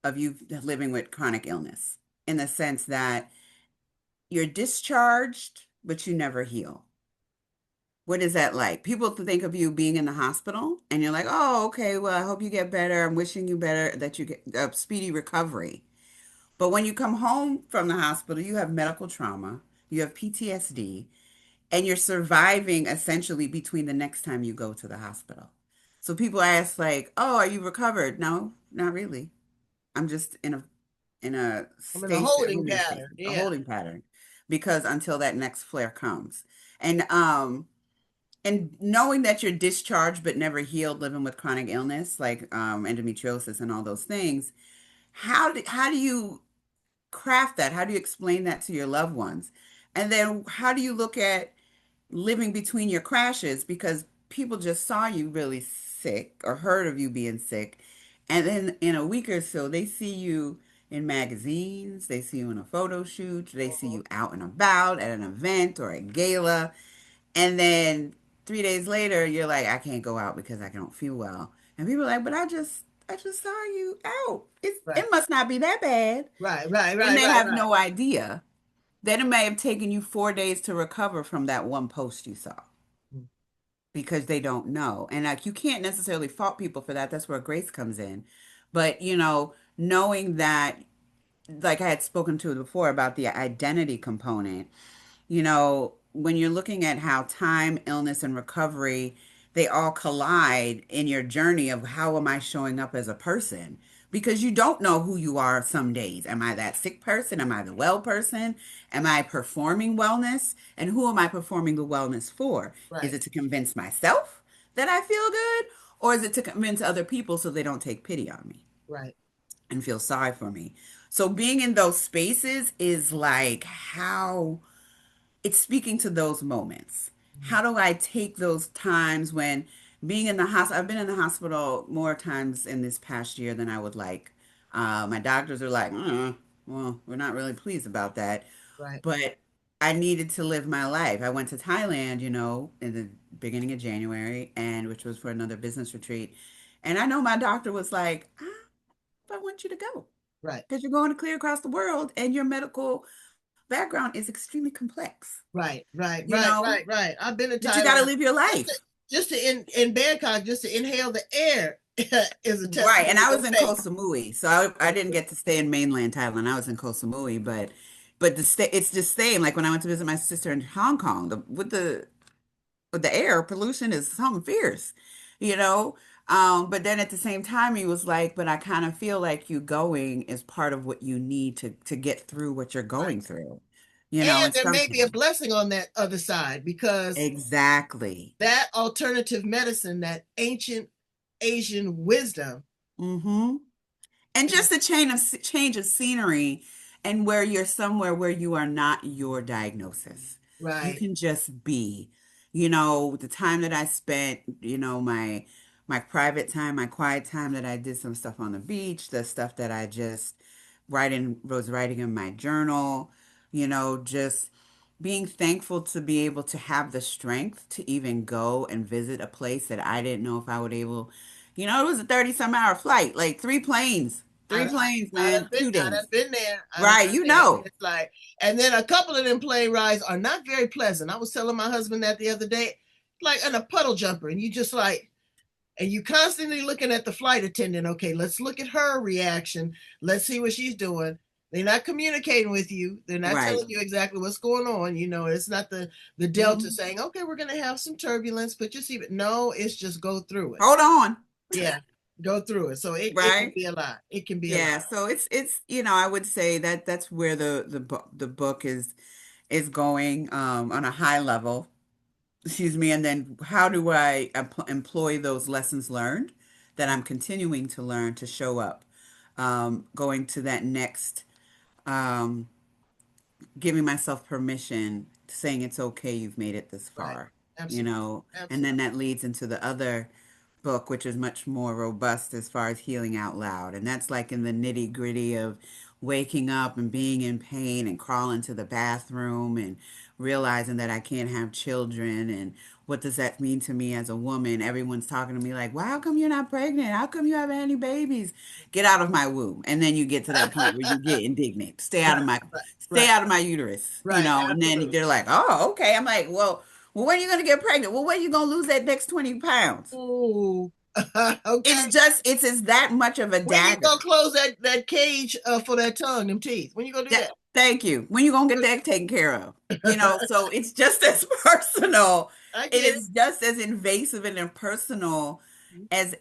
of you living with chronic illness, in the sense that you're discharged but you never heal. What is that like? People think of you being in the hospital and you're like, oh, okay, well, I hope you get better. I'm wishing you better, that you get a speedy recovery. But when you come home from the hospital, you have medical trauma, you have PTSD, and you're surviving essentially between the next time you go to the hospital. So people ask like, "Oh, are you recovered?" No, not really. I'm just in a I'm in a stasis, holding homeostasis, pattern. a Yeah. holding pattern, because until that next flare comes. And knowing that you're discharged but never healed, living with chronic illness like endometriosis and all those things, how do you craft that? How do you explain that to your loved ones? And then how do you look at living between your crashes, because people just saw you really sick or heard of you being sick, and then in a week or so they see you in magazines, they see you in a photo shoot, they see Mhm. you out and about at an event or a gala, and then 3 days later you're like, I can't go out because I don't feel well. And people are like, but I just saw you out. It Right. must not be that bad. Right. Right. And Right. they Right. have Right. no idea that it may have taken you 4 days to recover from that one post you saw, Mm. because they don't know. And like, you can't necessarily fault people for that. That's where grace comes in. But, knowing that, like I had spoken to before about the identity component, when you're looking at how time, illness, and recovery, they all collide in your journey of how am I showing up as a person? Because you don't know who you are some days. Am I that sick person? Am I the well person? Am I performing wellness? And who am I performing the wellness for? Is Right. it to convince myself that I feel good? Or is it to convince other people so they don't take pity on me Right. and feel sorry for me? So being in those spaces is like how it's speaking to those moments. Mhm. How do I take those times when being in the hospital? I've been in the hospital more times in this past year than I would like. My doctors are like, well, we're not really pleased about that. Right. But I needed to live my life. I went to Thailand, in the beginning of January, and which was for another business retreat. And I know my doctor was like, I want you to go Right. because you're going to clear across the world and your medical background is extremely complex, Right. Right. you Right. know, Right. Right. I've been to but you got to Thailand live your just to life. in Bangkok just to inhale the air is a Right. And testimony I of was in Koh faith. Samui. So I didn't get to stay in mainland Thailand. I was in Koh Samui, but it's just same. Like when I went to visit my sister in Hong Kong, with the air pollution is something fierce, you know. But then at the same time, he was like, but I kind of feel like you going is part of what you need to get through what you're Right. going through, you know, And and there may be a something. blessing on that other side because Exactly. that alternative medicine, that ancient Asian wisdom, Mm-hmm. And is just a change of scenery and where you're somewhere where you are not your diagnosis. You right. can just be, the time that I spent, my private time, my quiet time that I did some stuff on the beach, the stuff that I just was writing in my journal, just being thankful to be able to have the strength to even go and visit a place that I didn't know if I would able. It was a 30 some hour flight, like three planes, man, I done 2 days. been there. I done Right, been there. And you know. it's like, and then a couple of them plane rides are not very pleasant. I was telling my husband that the other day, like in a puddle jumper, and you just like, and you constantly looking at the flight attendant. Okay, let's look at her reaction. Let's see what she's doing. They're not communicating with you. They're not Right. telling you exactly what's going on. It's not the Delta Mhm. saying, okay, we're gonna have some turbulence, put your seat. No, it's just go through it. Hold on. Yeah, go through it. So it can Right. be a lot. It can be a lot. Yeah, so it's I would say that that's where the book is going on a high level. Excuse me, and then how do I employ those lessons learned that I'm continuing to learn to show up, going to that next, um, giving myself permission, saying it's okay, you've made it this Right. far, Absolutely. and then Absolutely. that leads into the other book, which is much more robust as far as healing out loud. And that's like in the nitty gritty of waking up and being in pain and crawling to the bathroom and realizing that I can't have children. And what does that mean to me as a woman? Everyone's talking to me like, well, how come you're not pregnant? How come you haven't had any babies? Get out of my womb. And then you get to that point where you get indignant. Right. Right. Stay Right. out of my uterus, Right. and then Absolutely. they're like, oh, okay. I'm like, well, when are you going to get pregnant? Well, when are you going to lose that next 20 pounds? Ooh. It's Okay. just, it's that much of a When you gonna dagger. close that cage for that tongue, them teeth? When you gonna do That, that? thank you. When you going to get that taken care of? So it's just as personal. I It get it. is just as invasive and impersonal as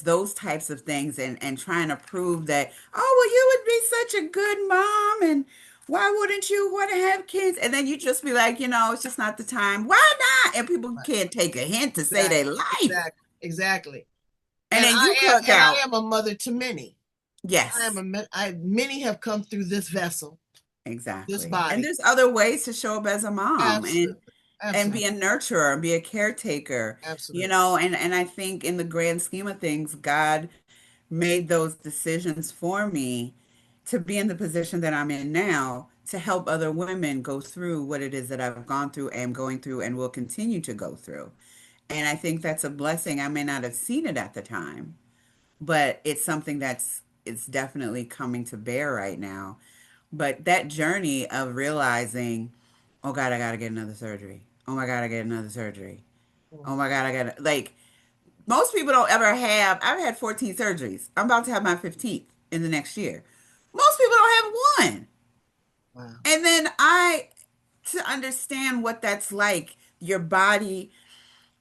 those types of things and trying to prove that, oh, well, you would be such a good mom and why wouldn't you want to have kids? And then you just be like, it's just not the time. Why not? And people Right. can't take a hint to say they Exactly. life. Exactly. Exactly. And then you And cook I out. am a mother to many. Yes. Many have come through this vessel, this Exactly. And body. there's other ways to show up as a mom Absolutely. and be Absolutely. a nurturer and be a caretaker, Absolutely. and I think in the grand scheme of things, God made those decisions for me to be in the position that I'm in now to help other women go through what it is that I've gone through, am going through, and will continue to go through. And I think that's a blessing. I may not have seen it at the time, but it's something it's definitely coming to bear right now. But that journey of realizing, oh God, I gotta get another surgery. Oh my God, I get another surgery. Oh Mhm. my God, I gotta like most people don't ever have. I've had 14 surgeries. I'm about to have my 15th in the next year. Most people don't have one. Wow. And then to understand what that's like, your body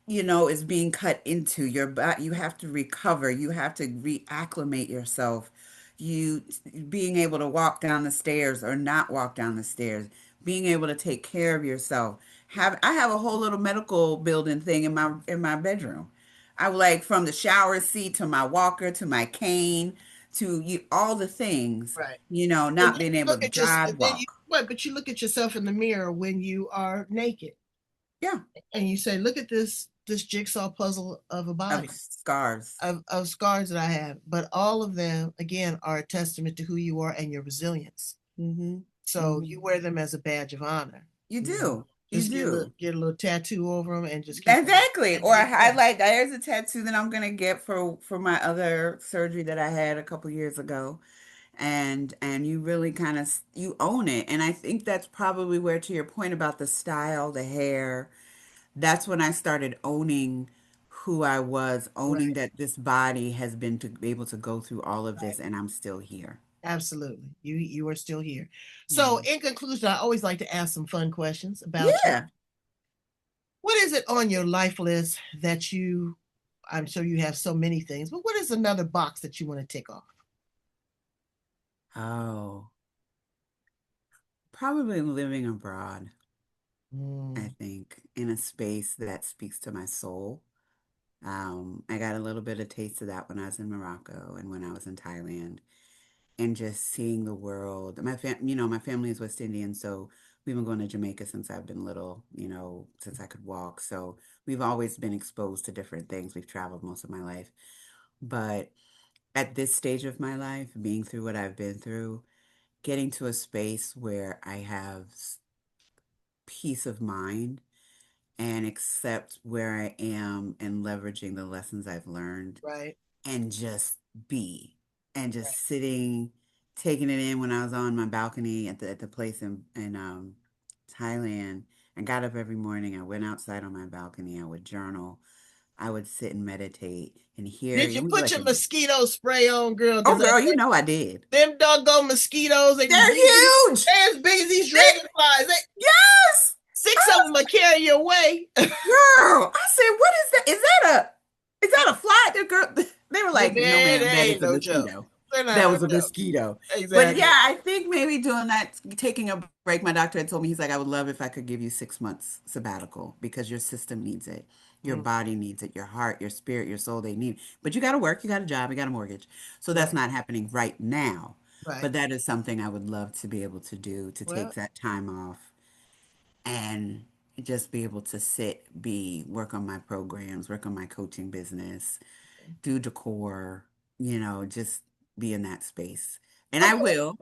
is being cut into your body. You have to recover. You have to reacclimate yourself. You being able to walk down the stairs or not walk down the stairs, being able to take care of yourself. I have a whole little medical building thing in my bedroom. I like from the shower seat to my walker to my cane to all the things, Right. And not then being you able look to at your, drive, and then you, walk. what? But you look at yourself in the mirror when you are naked, Yeah, and you say, "Look at this jigsaw puzzle of a of body, scars. of scars that I have." But all of them, again, are a testament to who you are and your resilience. Hmm. So Hmm. you wear them as a badge of honor. You You know, do. You just do. get a little tattoo over them and just keep them Exactly. and Or I keep going. highlight. There's a tattoo that I'm gonna get for my other surgery that I had a couple years ago, and you really kind of you own it. And I think that's probably where, to your point about the style, the hair, that's when I started owning who I was, owning Right. that this body has been to be able to go through all of Right. this, and I'm still here. Absolutely. You are still here. So Mhm. in conclusion, I always like to ask some fun questions about you. Yeah. What is it on your life list that you I'm sure you have so many things, but what is another box that you want to tick off? Oh, probably living abroad, I Mm, think, in a space that speaks to my soul. I got a little bit of taste of that when I was in Morocco and when I was in Thailand, and just seeing the world. My family is West Indian, so we've been going to Jamaica since I've been little, since I could walk. So we've always been exposed to different things. We've traveled most of my life. But at this stage of my life, being through what I've been through, getting to a space where I have peace of mind and accept where I am and leveraging the lessons I've learned right, and just be and right. just sitting, taking it in when I was on my balcony at the place in Thailand. I got up every morning. I went outside on my balcony. I would journal. I would sit and meditate and hear. Did It you was put like your mosquito spray on, girl? oh Because I girl, you tell know I did. you, them doggone mosquitoes, They're huge. they as big as these They, dragonflies. yes. I Six of them was are carry you away. girl. I said, what is that? Is that a fly? The girl, they were like, no, ma'am, They that ain't is a no joke. mosquito. They're not That no was a joke. mosquito. But Exactly. yeah, I think maybe doing that, taking a break. My doctor had told me, he's like, I would love if I could give you 6 months sabbatical because your system needs it. Your Mm, body needs it. Your heart, your spirit, your soul, they need it. But you got to work. You got a job. You got a mortgage. So that's right, not happening right now. right. But that is something I would love to be able to do, to take Well, that time off and just be able to work on my programs, work on my coaching business, do decor, just be in that space. And I okay. will.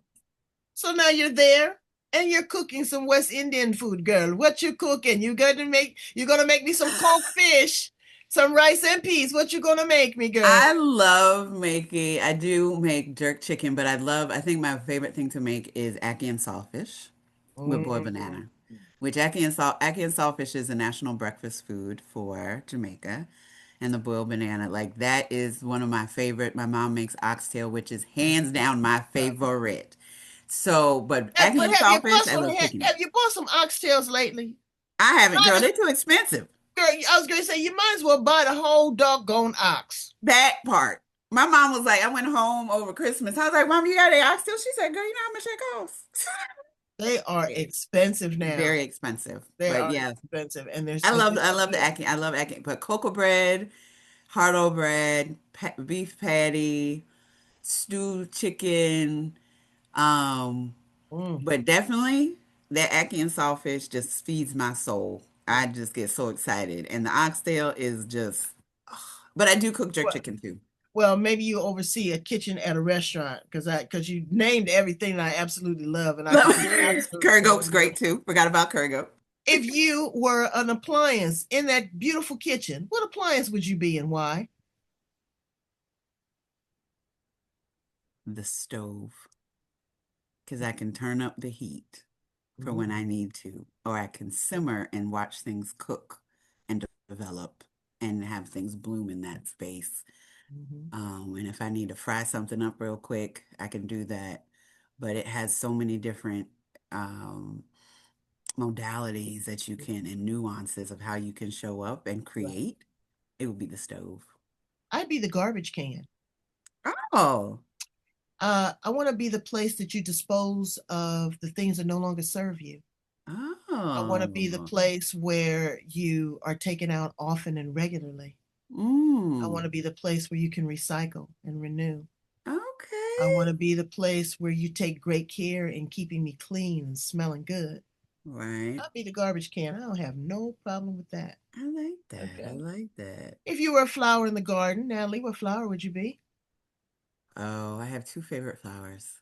So now you're there and you're cooking some West Indian food, girl. What you cooking? You're gonna make me some cold fish, some rice and peas. What you gonna make me, girl? I do make jerk chicken, but I think my favorite thing to make is ackee and saltfish with boiled Mm, banana, which ackee and saltfish is a national breakfast food for Jamaica. And the boiled banana, like that is one of my favorite. My mom makes oxtail, which is hands down my favorite. So, but ackee But and saltfish, I love cooking it. have you bought some oxtails lately? I haven't, Might girl. as- They're too expensive. Girl, I was gonna say you might as well buy the whole doggone ox. That part. My mom was like, I went home over Christmas. I was like, Mom, you got any oxtail? She said, Girl, you know how much that costs? They are Very, expensive now. very expensive. They But are yeah, expensive, and I they're love the good. ackee. I love ackee. But cocoa bread, hardo bread, beef patty, stewed chicken. Um, Mm. but definitely that ackee and saltfish just feeds my soul. I just get so excited. And the oxtail is just, but I do cook jerk Well, chicken too. maybe you oversee a kitchen at a restaurant because you named everything I absolutely love, and I could just absolutely Curry go goat's on. great too. Forgot about curry goat. If you were an appliance in that beautiful kitchen, what appliance would you be and why? The stove, because I can turn up the heat for when Mm, I need to, or I can simmer and watch things cook and develop and have things bloom in that space. mhm, And if I need to fry something up real quick, I can do that. But it has so many different um, modalities that you can and nuances of how you can show up and right. create. It would be the stove. I'd be the garbage can. Oh, I want to be the place that you dispose of the things that no longer serve you. I want to be the oh, place where you are taken out often and regularly. I want mm, to be the place where you can recycle and renew. I okay. want to be the place where you take great care in keeping me clean and smelling good. Right. I'll be the garbage can. I don't have no problem with that. I like that. I Okay. like that. If you were a flower in the garden, Natalie, what flower would you be? Oh, I have two favorite flowers.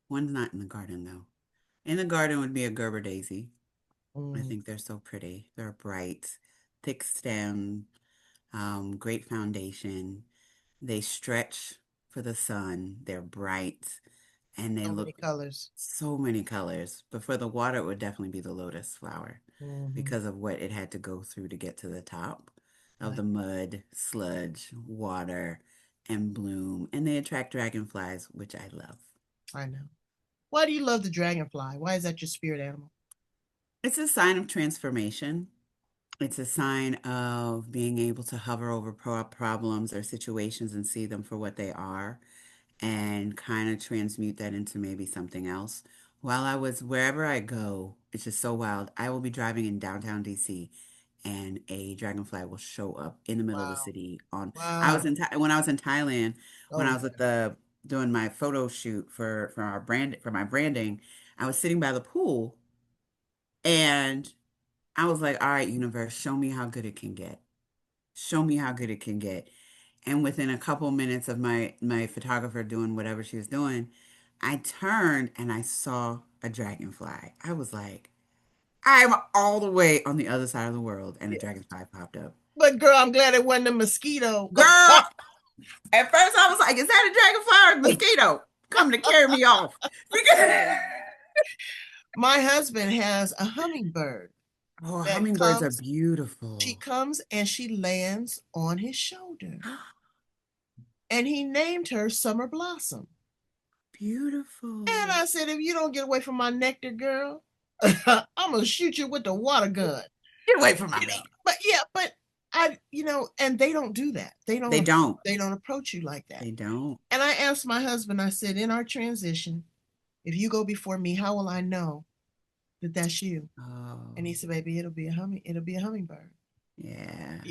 One's not in the garden though. In the garden would be a Gerber daisy. I Mm, think they're so pretty. They're bright, thick stem, great foundation. They stretch for the sun. They're bright and they so many look colors. so many colors. But for the water, it would definitely be the lotus flower Hmm. because of what it had to go through to get to the top of Right. the mud, sludge, water, and bloom. And they attract dragonflies, which I love. I know. Why do you love the dragonfly? Why is that your spirit animal? It's a sign of transformation. It's a sign of being able to hover over problems or situations and see them for what they are and kind of transmute that into maybe something else. While I was wherever I go, it's just so wild. I will be driving in downtown DC and a dragonfly will show up in the middle of the Wow. city on Wow. When I was in Thailand, when Oh I my was at God. the doing my photo shoot for our brand for my branding, I was sitting by the pool and I was like, all right, universe, show me how good it can get. Show me how good it can get. And within a couple minutes of my photographer doing whatever she was doing, I turned and I saw a dragonfly. I was like, I'm all the way on the other side of the world, and a Yeah. dragonfly popped up. But girl, I'm glad it wasn't a mosquito. Girl, at first I was like, is that a dragonfly or a mosquito coming to carry me off? My husband has a hummingbird Oh, that hummingbirds are comes, she beautiful. comes and she lands on his shoulder. And he named her Summer Blossom. And Beautiful. I said, if you don't get away from my nectar, girl, I'm gonna shoot you with the water gun. Get away from my You know, man. but yeah, but and they don't do that. They don't. They don't approach you like that. They don't. And I asked my husband, I said, in our transition, if you go before me, how will I know that that's you? And he Oh, said, baby, it'll be a hummingbird. yeah.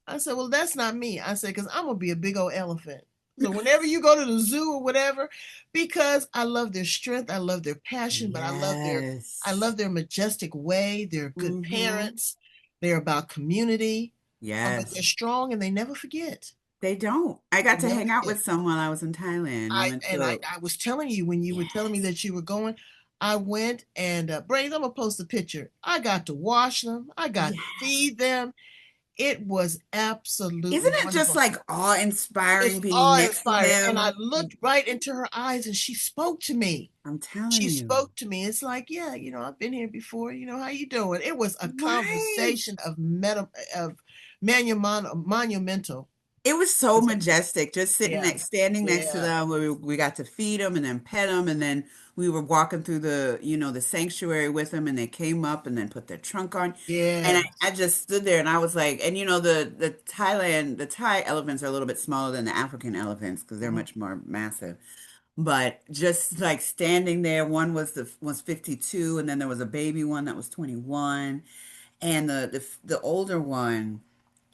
I said, well, that's not me. I said, because I'm gonna be a big old elephant. So whenever you go to the zoo or whatever, because I love their strength, I love their passion, but I Yes. love their majestic way. They're good Mm-hmm. parents. They're about community, but they're Yes. strong and they never forget. They don't. I They got to never hang out forget. with some while I was in Thailand. We went to I was telling you when you were telling me yes. that you were going, I went and Brains, I'm gonna post a picture. I got to wash them. I got to Yes. feed them. It was Isn't absolutely it just wonderful. like awe-inspiring It's being next to awe-inspiring. And I them? looked right into her eyes and she spoke to me. I'm telling She you. spoke to me. It's like, yeah, I've been here before. How you doing? It was a Right. conversation of monumental. It was so majestic, just Yeah, standing next to yeah, them. We got to feed them and then pet them, and then we were walking through the sanctuary with them, and they came up and then put their trunk on, and yeah. I just stood there and I was like, and the Thai elephants are a little bit smaller than the African elephants because they're Mhm. much more massive. But just like standing there, one was 52, and then there was a baby one that was 21, and the older one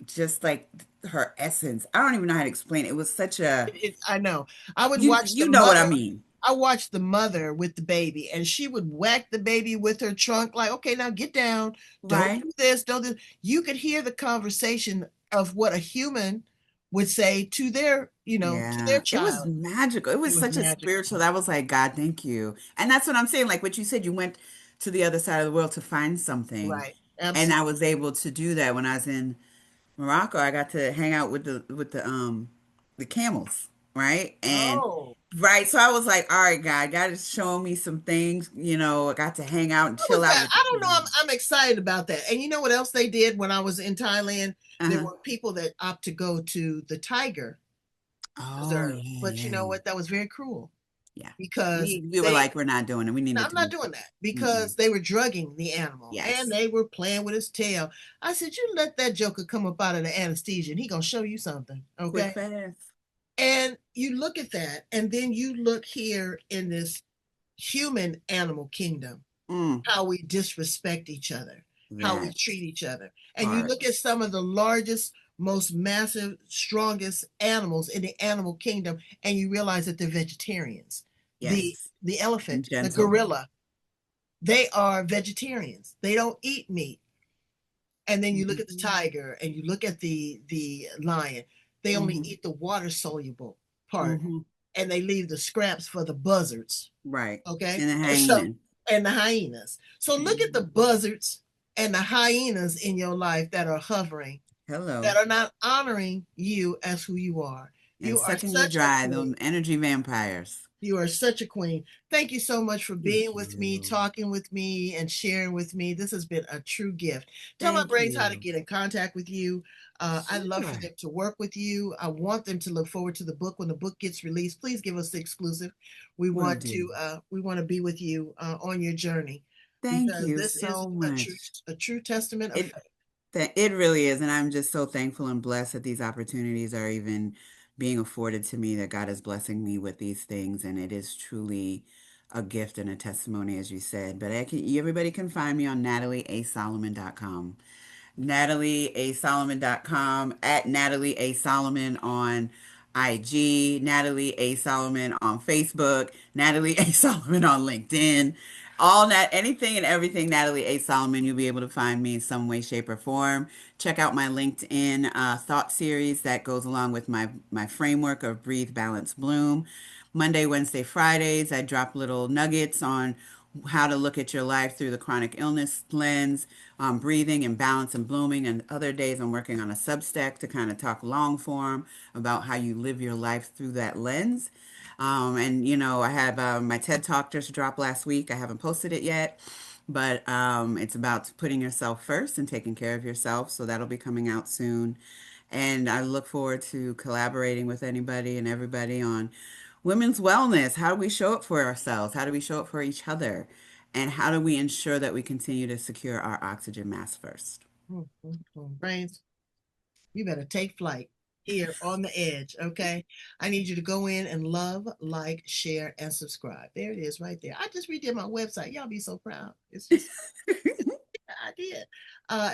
just like her essence. I don't even know how to explain it. It was such a I know. I would you watch the you know what I mother. mean, I watched the mother with the baby, and she would whack the baby with her trunk, like, okay, now get down. Don't right? do this. Don't do. You could hear the conversation of what a human would say to their Yeah, it was child. magical. It It was was such a magical. spiritual. That was like, God, thank you. And that's what I'm saying. Like what you said, you went to the other side of the world to find something. Right. And I Absolutely. was able to do that when I was in Morocco. I got to hang out with the camels, right? And Oh, right, so I was like, all right, God is showing me some things. I got to hang out and how chill was out that? with the I don't know. camels. I'm excited about that. And you know what else they did when I was in Thailand? There Uh-huh. were people that opt to go to the tiger Oh, reserve, yeah, but you yeah, know yeah. what? That was very cruel Yeah. because We were they like, we're not doing it. We no, needed I'm to not be. doing that Mm-mm. because they were drugging the animal and Yes. they were playing with his tail. I said, you let that joker come up out of the anesthesia and he gonna show you something, Quick, okay? fast. And you look at that, and then you look here in this human animal kingdom, Mm, how we disrespect each other, how we that treat each other. And you part. look at some of the largest, most massive, strongest animals in the animal kingdom, and you realize that they're vegetarians. Yes. The And elephant, the gentle. gorilla, they are vegetarians. They don't eat meat. And then you look at the Hmm. tiger and you look at the lion. They only Hmm. eat the water soluble part, Hmm. and they leave the scraps for the buzzards. Right. Okay, And the and so hyena. and the hyenas. So look at the Mhm. buzzards and the hyenas in your life that are hovering, that Hello. are not honoring you as who you are. And You are sucking you such a dry, queen. them energy vampires. You are such a queen. Thank you so much for being Thank with me, you. talking with me, and sharing with me. This has been a true gift. Tell my Thank brains how to you. get in contact with you. I'd love for Sure. them to work with you. I want them to look forward to the book when the book gets released. Please give us the exclusive. Will do. We want to be with you on your journey Thank because you this is so much. a true testament of It faith. It really is. And I'm just so thankful and blessed that these opportunities are even being afforded to me, that God is blessing me with these things. And it is truly a gift and a testimony, as you said. But everybody can find me on natalieasolomon.com. NatalieASolomon.com, at Natalie A. Solomon on IG, Natalie A. Solomon on Facebook, Natalie A. Solomon on LinkedIn. Anything and everything Natalie A. Solomon, you'll be able to find me in some way, shape, or form. Check out my LinkedIn thought series that goes along with my framework of Breathe, Balance, Bloom. Monday, Wednesday, Fridays, I drop little nuggets on how to look at your life through the chronic illness lens, breathing and balance and blooming. And other days, I'm working on a Substack to kind of talk long form about how you live your life through that lens. I had my TED Talk just dropped last week. I haven't posted it yet, but it's about putting yourself first and taking care of yourself. So that'll be coming out soon. And I look forward to collaborating with anybody and everybody on women's wellness. How do we show up for ourselves? How do we show up for each other? And how do we ensure that we continue to secure our oxygen mask first? Brains, you better take flight here on the edge, okay? I need you to go in and love, like, share, and subscribe. There it is right there. I just redid my website. Y'all be so proud. It's just, I did.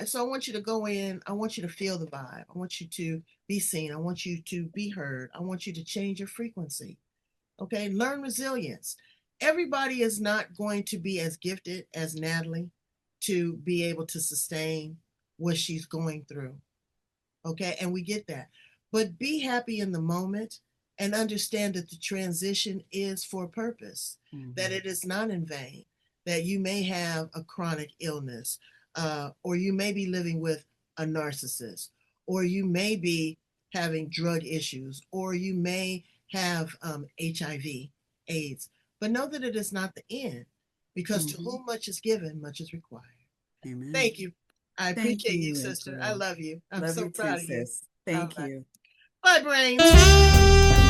So I want you to go in. I want you to feel the vibe. I want you to be seen. I want you to be heard. I want you to change your frequency. Okay, learn resilience. Everybody is not going to be as gifted as Natalie to be able to sustain what she's going through. Okay, and we get that. But be happy in the moment and understand that the transition is for purpose, that it is not in vain, that you may have a chronic illness, or you may be living with a narcissist, or you may be having drug issues, or you may have HIV, AIDS. But know that it is not the end, because to whom much is given, much is required. Amen. Thank you. I Thank appreciate you, you, sister. I April. love you. I'm Love so you too, proud of you. sis. All Thank right. you. Bye, brains.